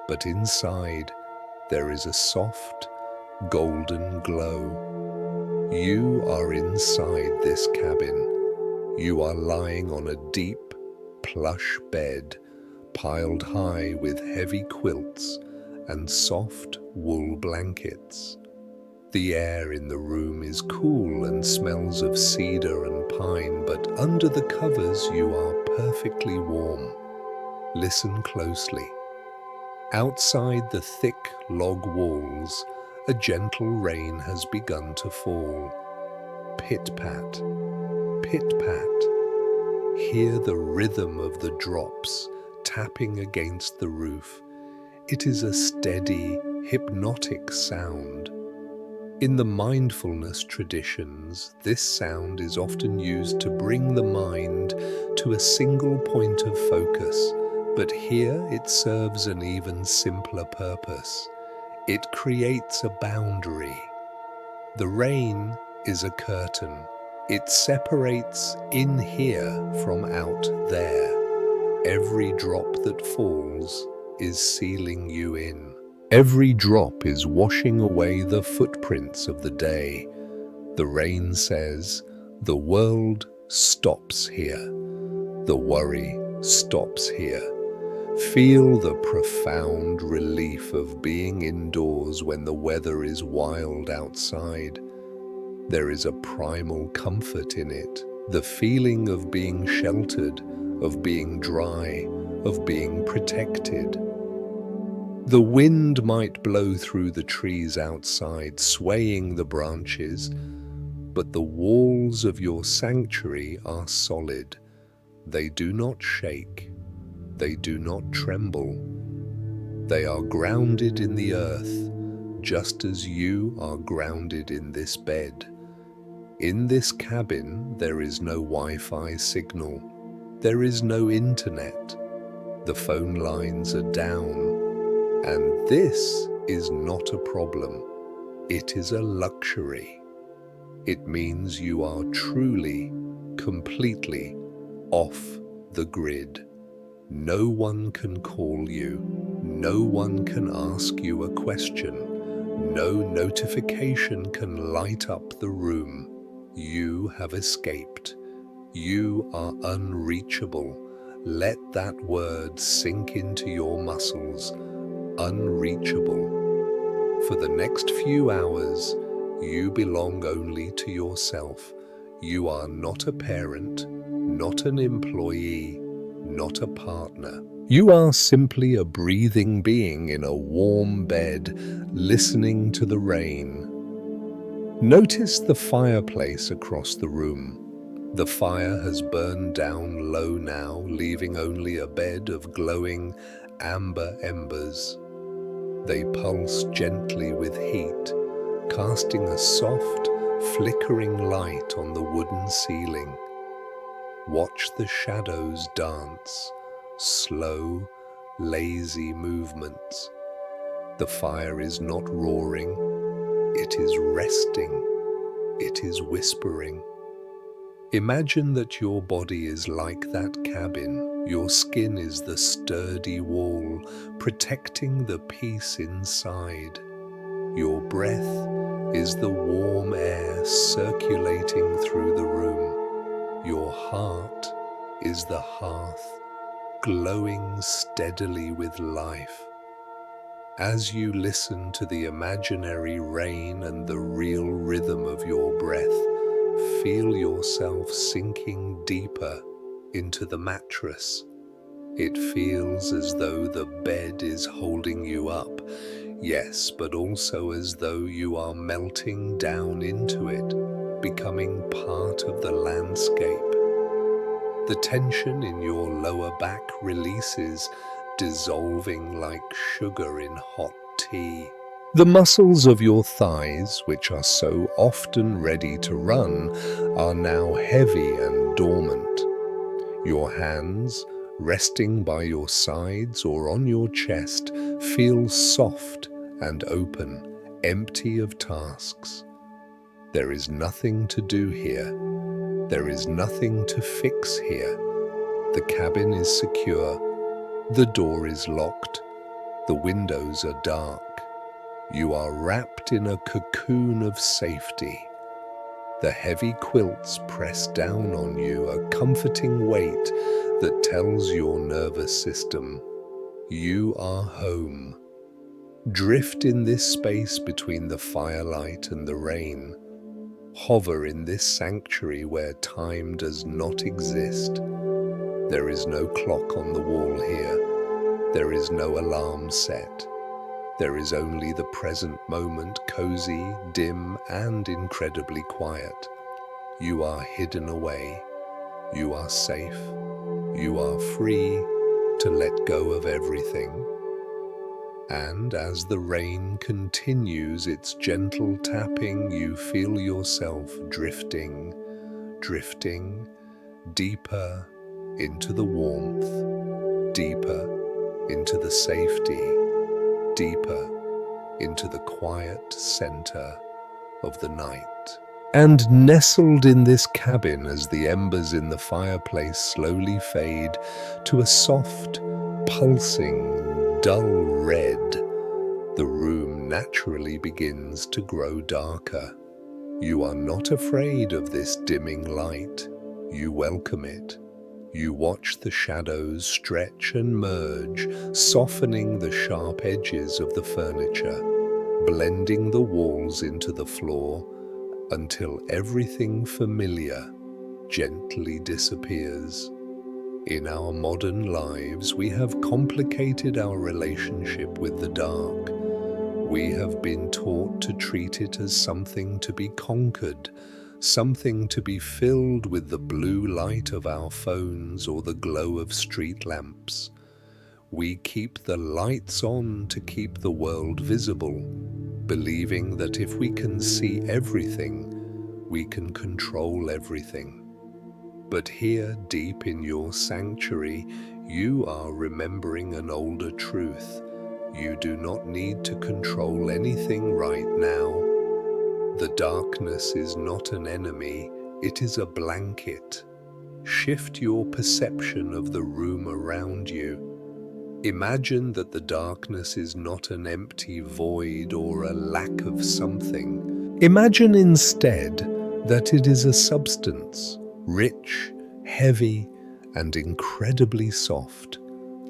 but inside there is a soft, golden glow. You are inside this cabin. You are lying on a deep, plush bed, piled high with heavy quilts and soft wool blankets. The air in the room is cool and smells of cedar and pine, but under the covers you are perfectly warm. Listen closely. Outside the thick log walls, a gentle rain has begun to fall. Pit-pat, pit-pat. Hear the rhythm of the drops tapping against the roof. It is a steady, hypnotic sound. In the mindfulness traditions, this sound is often used to bring the mind to a single point of focus, but here it serves an even simpler purpose. It creates a boundary. The rain is a curtain. It separates in here from out there. Every drop that falls is sealing you in. Every drop is washing away the footprints of the day. The rain says, the world stops here. The worry stops here. Feel the profound relief of being indoors when the weather is wild outside. There is a primal comfort in it, the feeling of being sheltered, of being dry, of being protected. The wind might blow through the trees outside, swaying the branches, but the walls of your sanctuary are solid. They do not shake. They do not tremble. They are grounded in the earth, just as you are grounded in this bed. In this cabin, there is no Wi-Fi signal. There is no internet. The phone lines are down. And this is not a problem. It is a luxury. It means you are truly, completely off the grid. No one can call you. No one can ask you a question. No notification can light up the room. You have escaped. You are unreachable. Let that word sink into your muscles. Unreachable. For the next few hours, you belong only to yourself. You are not a parent, not an employee, not a partner. You are simply a breathing being in a warm bed, listening to the rain. Notice the fireplace across the room. The fire has burned down low now, leaving only a bed of glowing amber embers. They pulse gently with heat, casting a soft, flickering light on the wooden ceiling. Watch the shadows dance, slow, lazy movements. The fire is not roaring, it is resting, it is whispering. Imagine that your body is like that cabin. Your skin is the sturdy wall, protecting the peace inside. Your breath is the warm air circulating through the room. Your heart is the hearth, glowing steadily with life. As you listen to the imaginary rain and the real rhythm of your breath, feel yourself sinking deeper into the mattress. It feels as though the bed is holding you up, yes, but also as though you are melting down into it, becoming part of the landscape. The tension in your lower back releases, dissolving like sugar in hot tea. The muscles of your thighs, which are so often ready to run, are now heavy and dormant. Your hands, resting by your sides or on your chest, feel soft and open, empty of tasks. There is nothing to do here. There is nothing to fix here. The cabin is secure. The door is locked. The windows are dark. You are wrapped in a cocoon of safety. The heavy quilts press down on you, a comforting weight that tells your nervous system, you are home. Drift in this space between the firelight and the rain. Hover in this sanctuary where time does not exist. There is no clock on the wall here. There is no alarm set. There is only the present moment, cozy, dim, and incredibly quiet. You are hidden away. You are safe. You are free to let go of everything. And as the rain continues its gentle tapping, you feel yourself drifting, drifting deeper into the warmth, deeper into the safety, deeper into the quiet center of the night. And nestled in this cabin as the embers in the fireplace slowly fade to a soft, pulsing, dull red, the room naturally begins to grow darker. You are not afraid of this dimming light. You welcome it. You watch the shadows stretch and merge, softening the sharp edges of the furniture, blending the walls into the floor until everything familiar gently disappears. In our modern lives, we have complicated our relationship with the dark. We have been taught to treat it as something to be conquered, something to be filled with the blue light of our phones or the glow of street lamps. We keep the lights on to keep the world visible, believing that if we can see everything, we can control everything. But here, deep in your sanctuary, you are remembering an older truth. You do not need to control anything right now. The darkness is not an enemy, it is a blanket. Shift your perception of the room around you. Imagine that the darkness is not an empty void or a lack of something. Imagine instead that it is a substance, rich, heavy, and incredibly soft,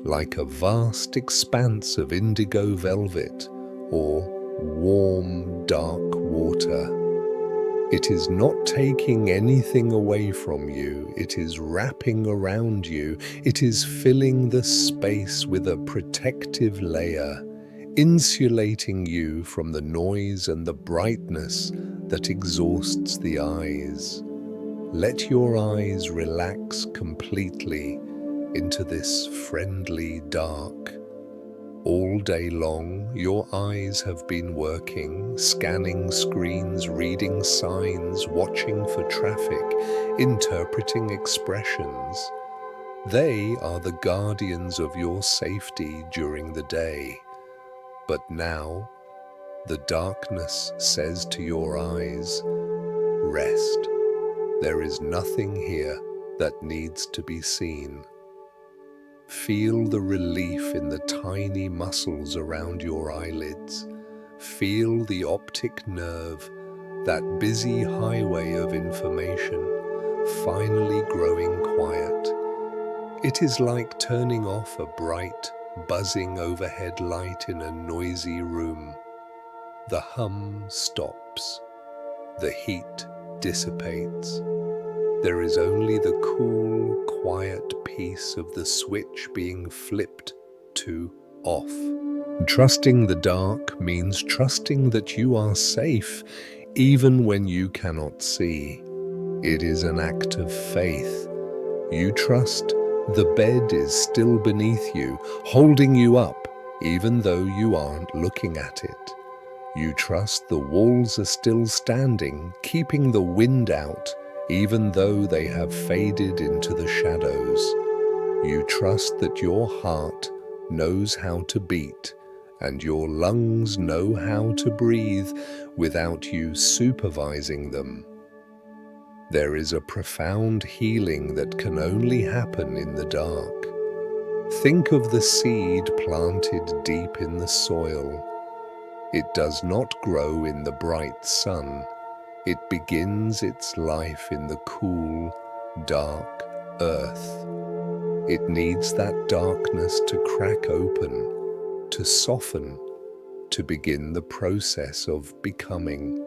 like a vast expanse of indigo velvet or warm, dark water. It is not taking anything away from you, it is wrapping around you, it is filling the space with a protective layer, insulating you from the noise and the brightness that exhausts the eyes. Let your eyes relax completely into this friendly dark. All day long, your eyes have been working, scanning screens, reading signs, watching for traffic, interpreting expressions. They are the guardians of your safety during the day. But now, the darkness says to your eyes, rest. There is nothing here that needs to be seen. Feel the relief in the tiny muscles around your eyelids. Feel the optic nerve, that busy highway of information, finally growing quiet. It is like turning off a bright, buzzing overhead light in a noisy room. The hum stops. The heat dissipates. There is only the cool, quiet peace of the switch being flipped to off. Trusting the dark means trusting that you are safe even when you cannot see. It is an act of faith. You trust the bed is still beneath you, holding you up even though you aren't looking at it. You trust the walls are still standing, keeping the wind out even though they have faded into the shadows. You trust that your heart knows how to beat and your lungs know how to breathe without you supervising them. There is a profound healing that can only happen in the dark. Think of the seed planted deep in the soil. It does not grow in the bright sun. It begins its life in the cool, dark earth. It needs that darkness to crack open, to soften, to begin the process of becoming.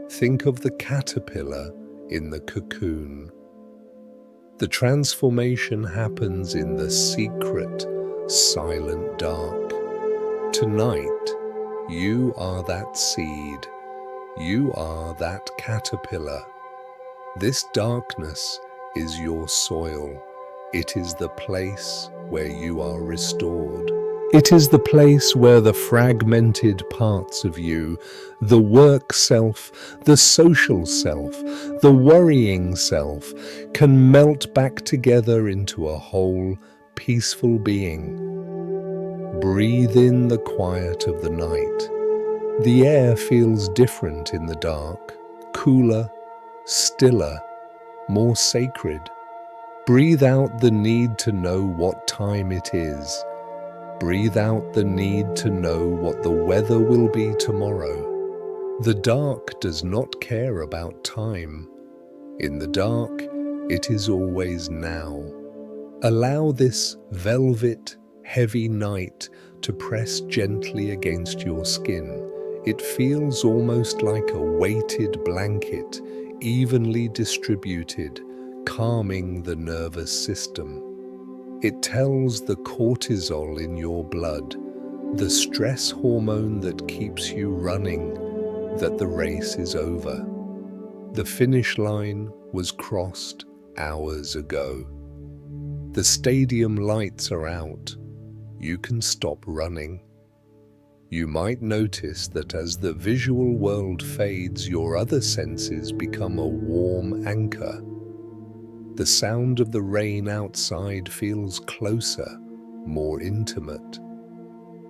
Think of the caterpillar in the cocoon. The transformation happens in the secret, silent dark. Tonight, you are that seed. You are that caterpillar. This darkness is your soil. It is the place where you are restored. It is the place where the fragmented parts of you, the work self, the social self, the worrying self, can melt back together into a whole, peaceful being. Breathe in the quiet of the night. The air feels different in the dark, cooler, stiller, more sacred. Breathe out the need to know what time it is. Breathe out the need to know what the weather will be tomorrow. The dark does not care about time. In the dark, it is always now. Allow this velvet, heavy night to press gently against your skin. It feels almost like a weighted blanket, evenly distributed, calming the nervous system. It tells the cortisol in your blood, the stress hormone that keeps you running, that the race is over. The finish line was crossed hours ago. The stadium lights are out. You can stop running. You might notice that as the visual world fades, your other senses become a warm anchor. The sound of the rain outside feels closer, more intimate.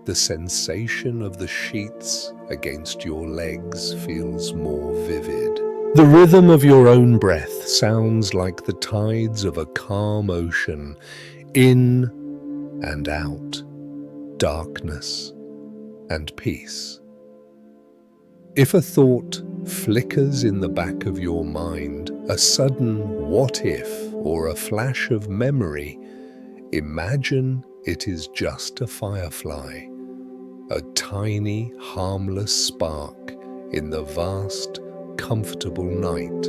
The sensation of the sheets against your legs feels more vivid. The rhythm of your own breath sounds like the tides of a calm ocean, in and out, darkness and peace. If a thought flickers in the back of your mind, a sudden what if or a flash of memory, imagine it is just a firefly, a tiny, harmless spark in the vast, comfortable night.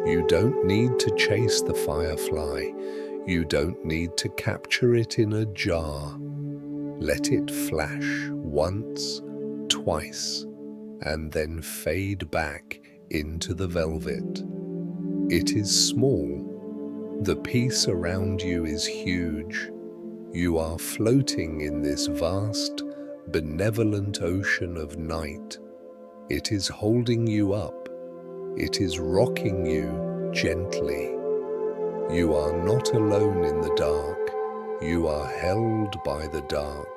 You don't need to chase the firefly. You don't need to capture it in a jar. Let it flash once, twice, and then fade back into the velvet. It is small. The peace around you is huge. You are floating in this vast, benevolent ocean of night. It is holding you up. It is rocking you gently. You are not alone in the dark. You are held by the dark.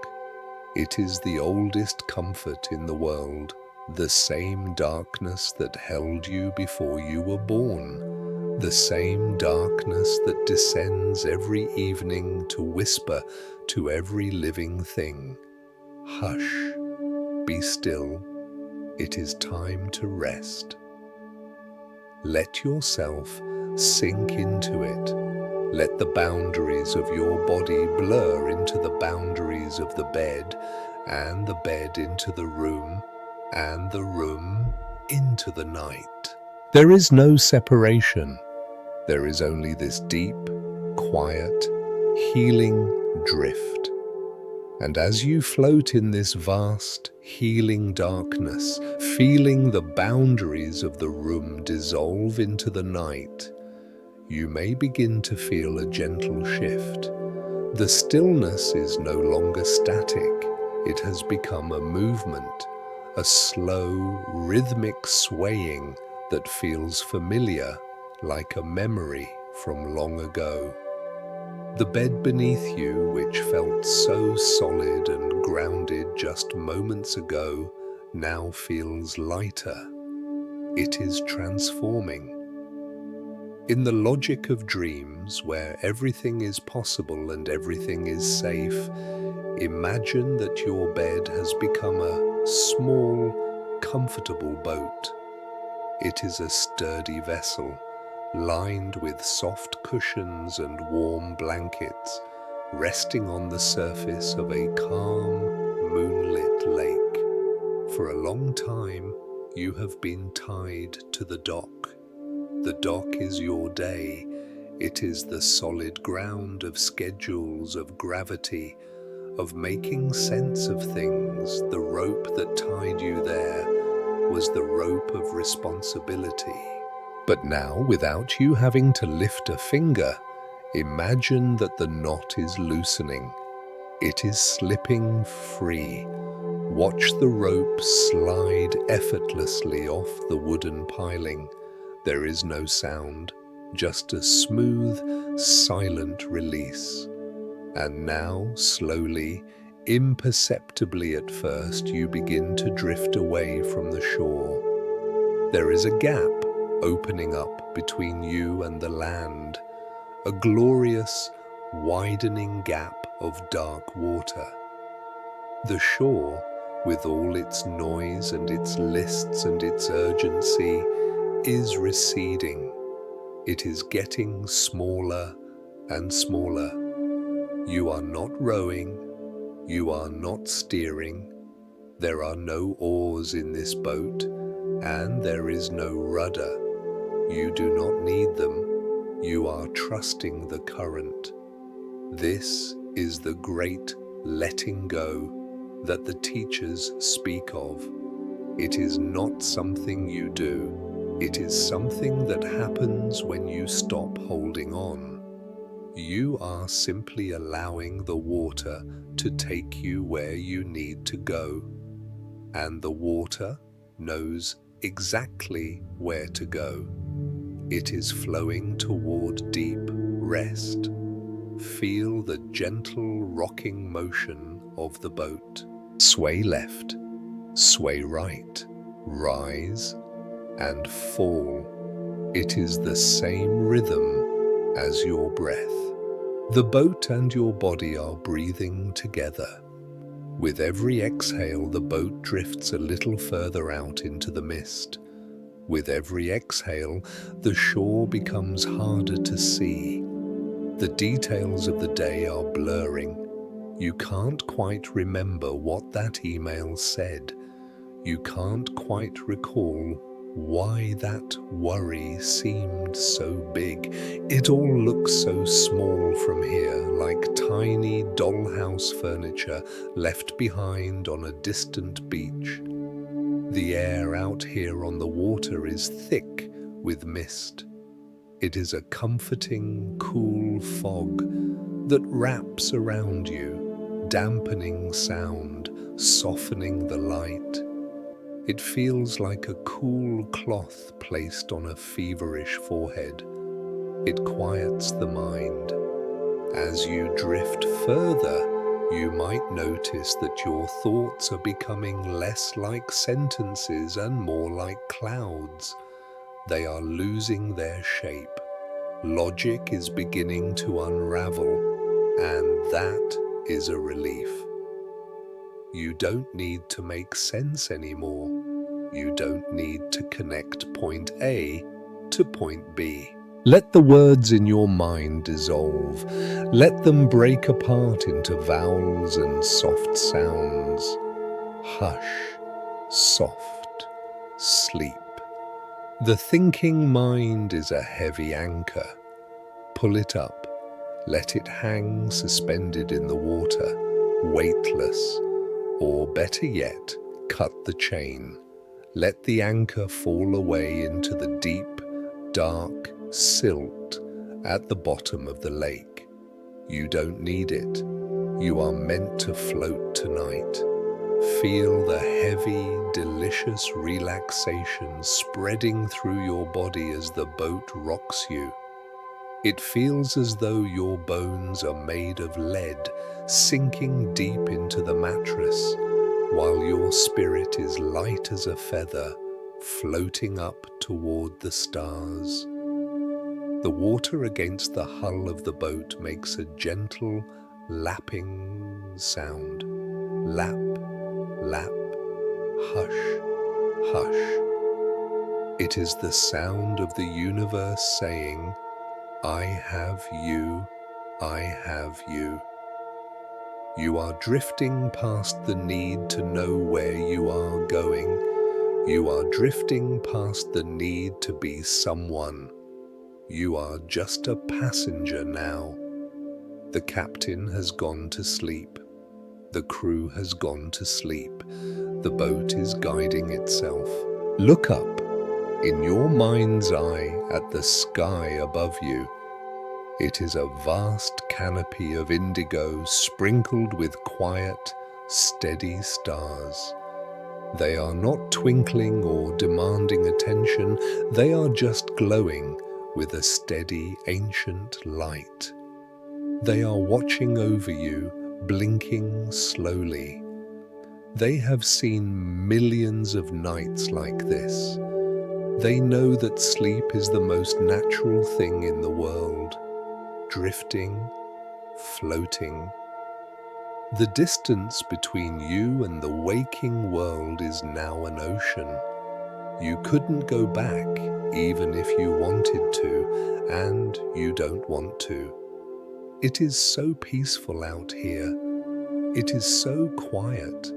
It is the oldest comfort in the world, the same darkness that held you before you were born, the same darkness that descends every evening to whisper to every living thing, "Hush, be still, it is time to rest." Let yourself sink into it. Let the boundaries of your body blur into the boundaries of the bed, and the bed into the room, and the room into the night. There is no separation. There is only this deep, quiet, healing drift. And as you float in this vast, healing darkness, feeling the boundaries of the room dissolve into the night, you may begin to feel a gentle shift. The stillness is no longer static. It has become a movement, a slow, rhythmic swaying that feels familiar, like a memory from long ago. The bed beneath you, which felt so solid and grounded just moments ago, now feels lighter. It is transforming. In the logic of dreams, where everything is possible and everything is safe, imagine that your bed has become a small, comfortable boat. It is a sturdy vessel, lined with soft cushions and warm blankets, resting on the surface of a calm, moonlit lake. For a long time, you have been tied to the dock. The dock is your day. It is the solid ground of schedules, of gravity, of making sense of things. The rope that tied you there was the rope of responsibility. But now, without you having to lift a finger, imagine that the knot is loosening. It is slipping free. Watch the rope slide effortlessly off the wooden piling. There is no sound, just a smooth, silent release. And now, slowly, imperceptibly at first, you begin to drift away from the shore. There is a gap opening up between you and the land, a glorious, widening gap of dark water. The shore, with all its noise and its lists and its urgency, is receding. It is getting smaller and smaller. You are not rowing. You are not steering. There are no oars in this boat, and there is no rudder. You do not need them. You are trusting the current. This is the great letting go that the teachers speak of. It is not something you do. It is something that happens when you stop holding on. You are simply allowing the water to take you where you need to go. And the water knows exactly where to go. It is flowing toward deep rest. Feel the gentle rocking motion of the boat. Sway left, sway right, rise and fall. It is the same rhythm as your breath. The boat and your body are breathing together. With every exhale, the boat drifts a little further out into the mist. With every exhale, the shore becomes harder to see. The details of the day are blurring. You can't quite remember what that email said. You can't quite recall why that worry seemed so big. It all looks so small from here, like tiny dollhouse furniture left behind on a distant beach. The air out here on the water is thick with mist. It is a comforting, cool fog that wraps around you, dampening sound, softening the light. It feels like a cool cloth placed on a feverish forehead. It quiets the mind. As you drift further, you might notice that your thoughts are becoming less like sentences and more like clouds. They are losing their shape. Logic is beginning to unravel, and that is a relief. You don't need to make sense anymore. You don't need to connect point A to point B. Let the words in your mind dissolve. Let them break apart into vowels and soft sounds. Hush, soft, sleep. The thinking mind is a heavy anchor. Pull it up. Let it hang suspended in the water, weightless. Or better yet, cut the chain. Let the anchor fall away into the deep, dark silt at the bottom of the lake. You don't need it. You are meant to float tonight. Feel the heavy, delicious relaxation spreading through your body as the boat rocks you. It feels as though your bones are made of lead, sinking deep into the mattress, while your spirit is light as a feather, floating up toward the stars. The water against the hull of the boat makes a gentle, lapping sound. Lap, lap, hush, hush. It is the sound of the universe saying, I have you, I have you. You are drifting past the need to know where you are going. You are drifting past the need to be someone. You are just a passenger now. The captain has gone to sleep. The crew has gone to sleep. The boat is guiding itself. Look up, in your mind's eye, at the sky above you. It is a vast canopy of indigo sprinkled with quiet, steady stars. They are not twinkling or demanding attention. They are just glowing with a steady, ancient light. They are watching over you, blinking slowly. They have seen millions of nights like this. They know that sleep is the most natural thing in the world. Drifting, floating. The distance between you and the waking world is now an ocean. You couldn't go back even if you wanted to, and you don't want to. It is so peaceful out here. It is so quiet.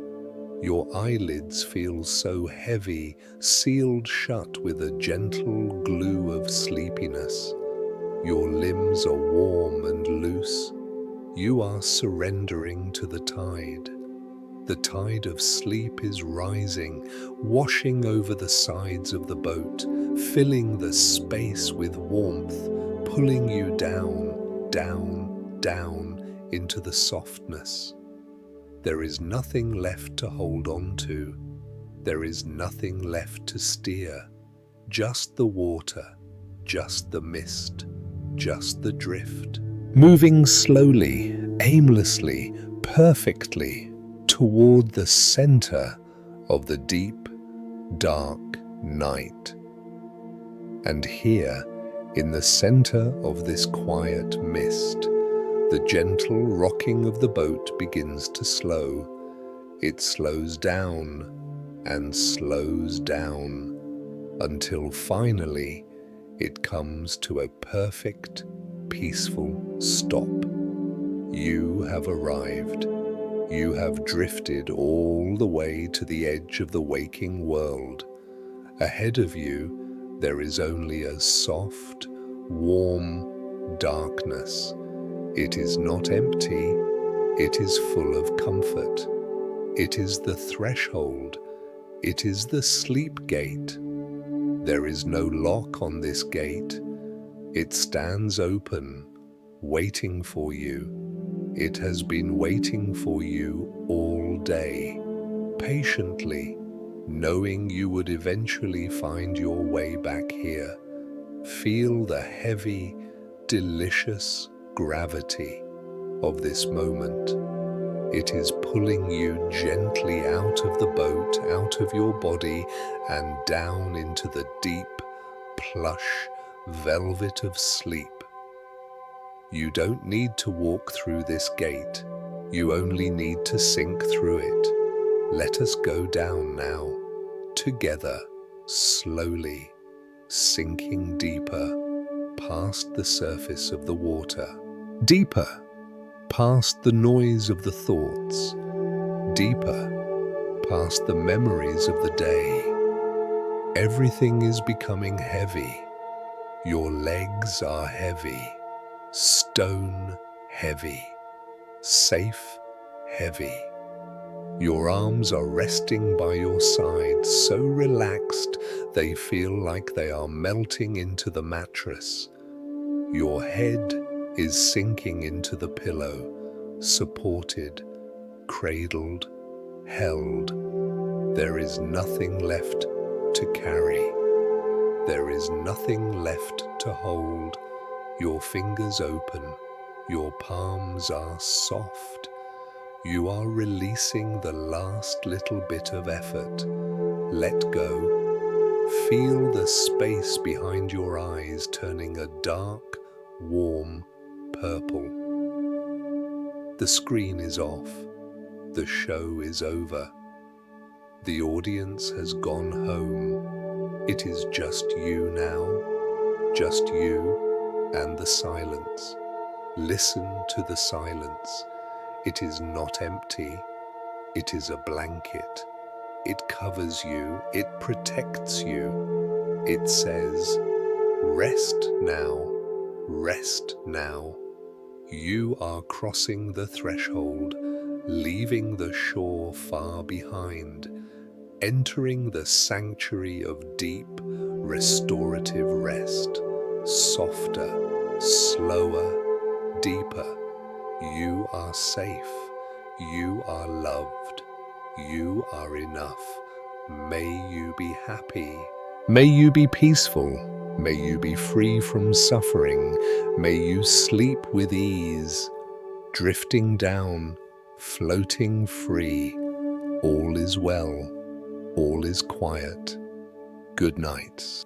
Your eyelids feel so heavy, sealed shut with a gentle glue of sleepiness. Your limbs are warm and loose. You are surrendering to the tide. The tide of sleep is rising, washing over the sides of the boat, filling the space with warmth, pulling you down, down, down into the softness. There is nothing left to hold on to. There is nothing left to steer. Just the water, just the mist, just the drift. Moving slowly, aimlessly, perfectly, toward the center of the deep, dark night. And here, in the center of this quiet mist, the gentle rocking of the boat begins to slow. It slows down and slows down until finally it comes to a perfect, peaceful stop. You have arrived. You have drifted all the way to the edge of the waking world. Ahead of you, there is only a soft, warm darkness. It is not empty, it is full of comfort. It is the threshold. It is the sleep gate. There is no lock on this gate. It stands open, waiting for you. It has been waiting for you all day, patiently, knowing you would eventually find your way back here. Feel the heavy, delicious gravity of this moment. It is pulling you gently out of the boat, out of your body, and down into the deep, plush velvet of sleep. You don't need to walk through this gate. You only need to sink through it. Let us go down now, together, slowly, sinking deeper, past the surface of the water. Deeper, past the noise of the thoughts. Deeper, past the memories of the day. Everything is becoming heavy. Your legs are heavy. Stone heavy, safe heavy. Your arms are resting by your side, so relaxed they feel like they are melting into the mattress. Your head is sinking into the pillow, supported, cradled, held. There is nothing left to carry. There is nothing left to hold. Your fingers open, your palms are soft. You are releasing the last little bit of effort. Let go. Feel the space behind your eyes turning a dark, warm purple. The screen is off. The show is over. The audience has gone home. It is just you now, just you and the silence. Listen to the silence. It is not empty. It is a blanket. It covers you. It protects you. It says, rest now, rest now. You are crossing the threshold, leaving the shore far behind, entering the sanctuary of deep, restorative rest. Softer, slower, deeper. You are safe. You are loved. You are enough. May you be happy. May you be peaceful. May you be free from suffering. May you sleep with ease, drifting down, floating free. All is well. All is quiet. Good night.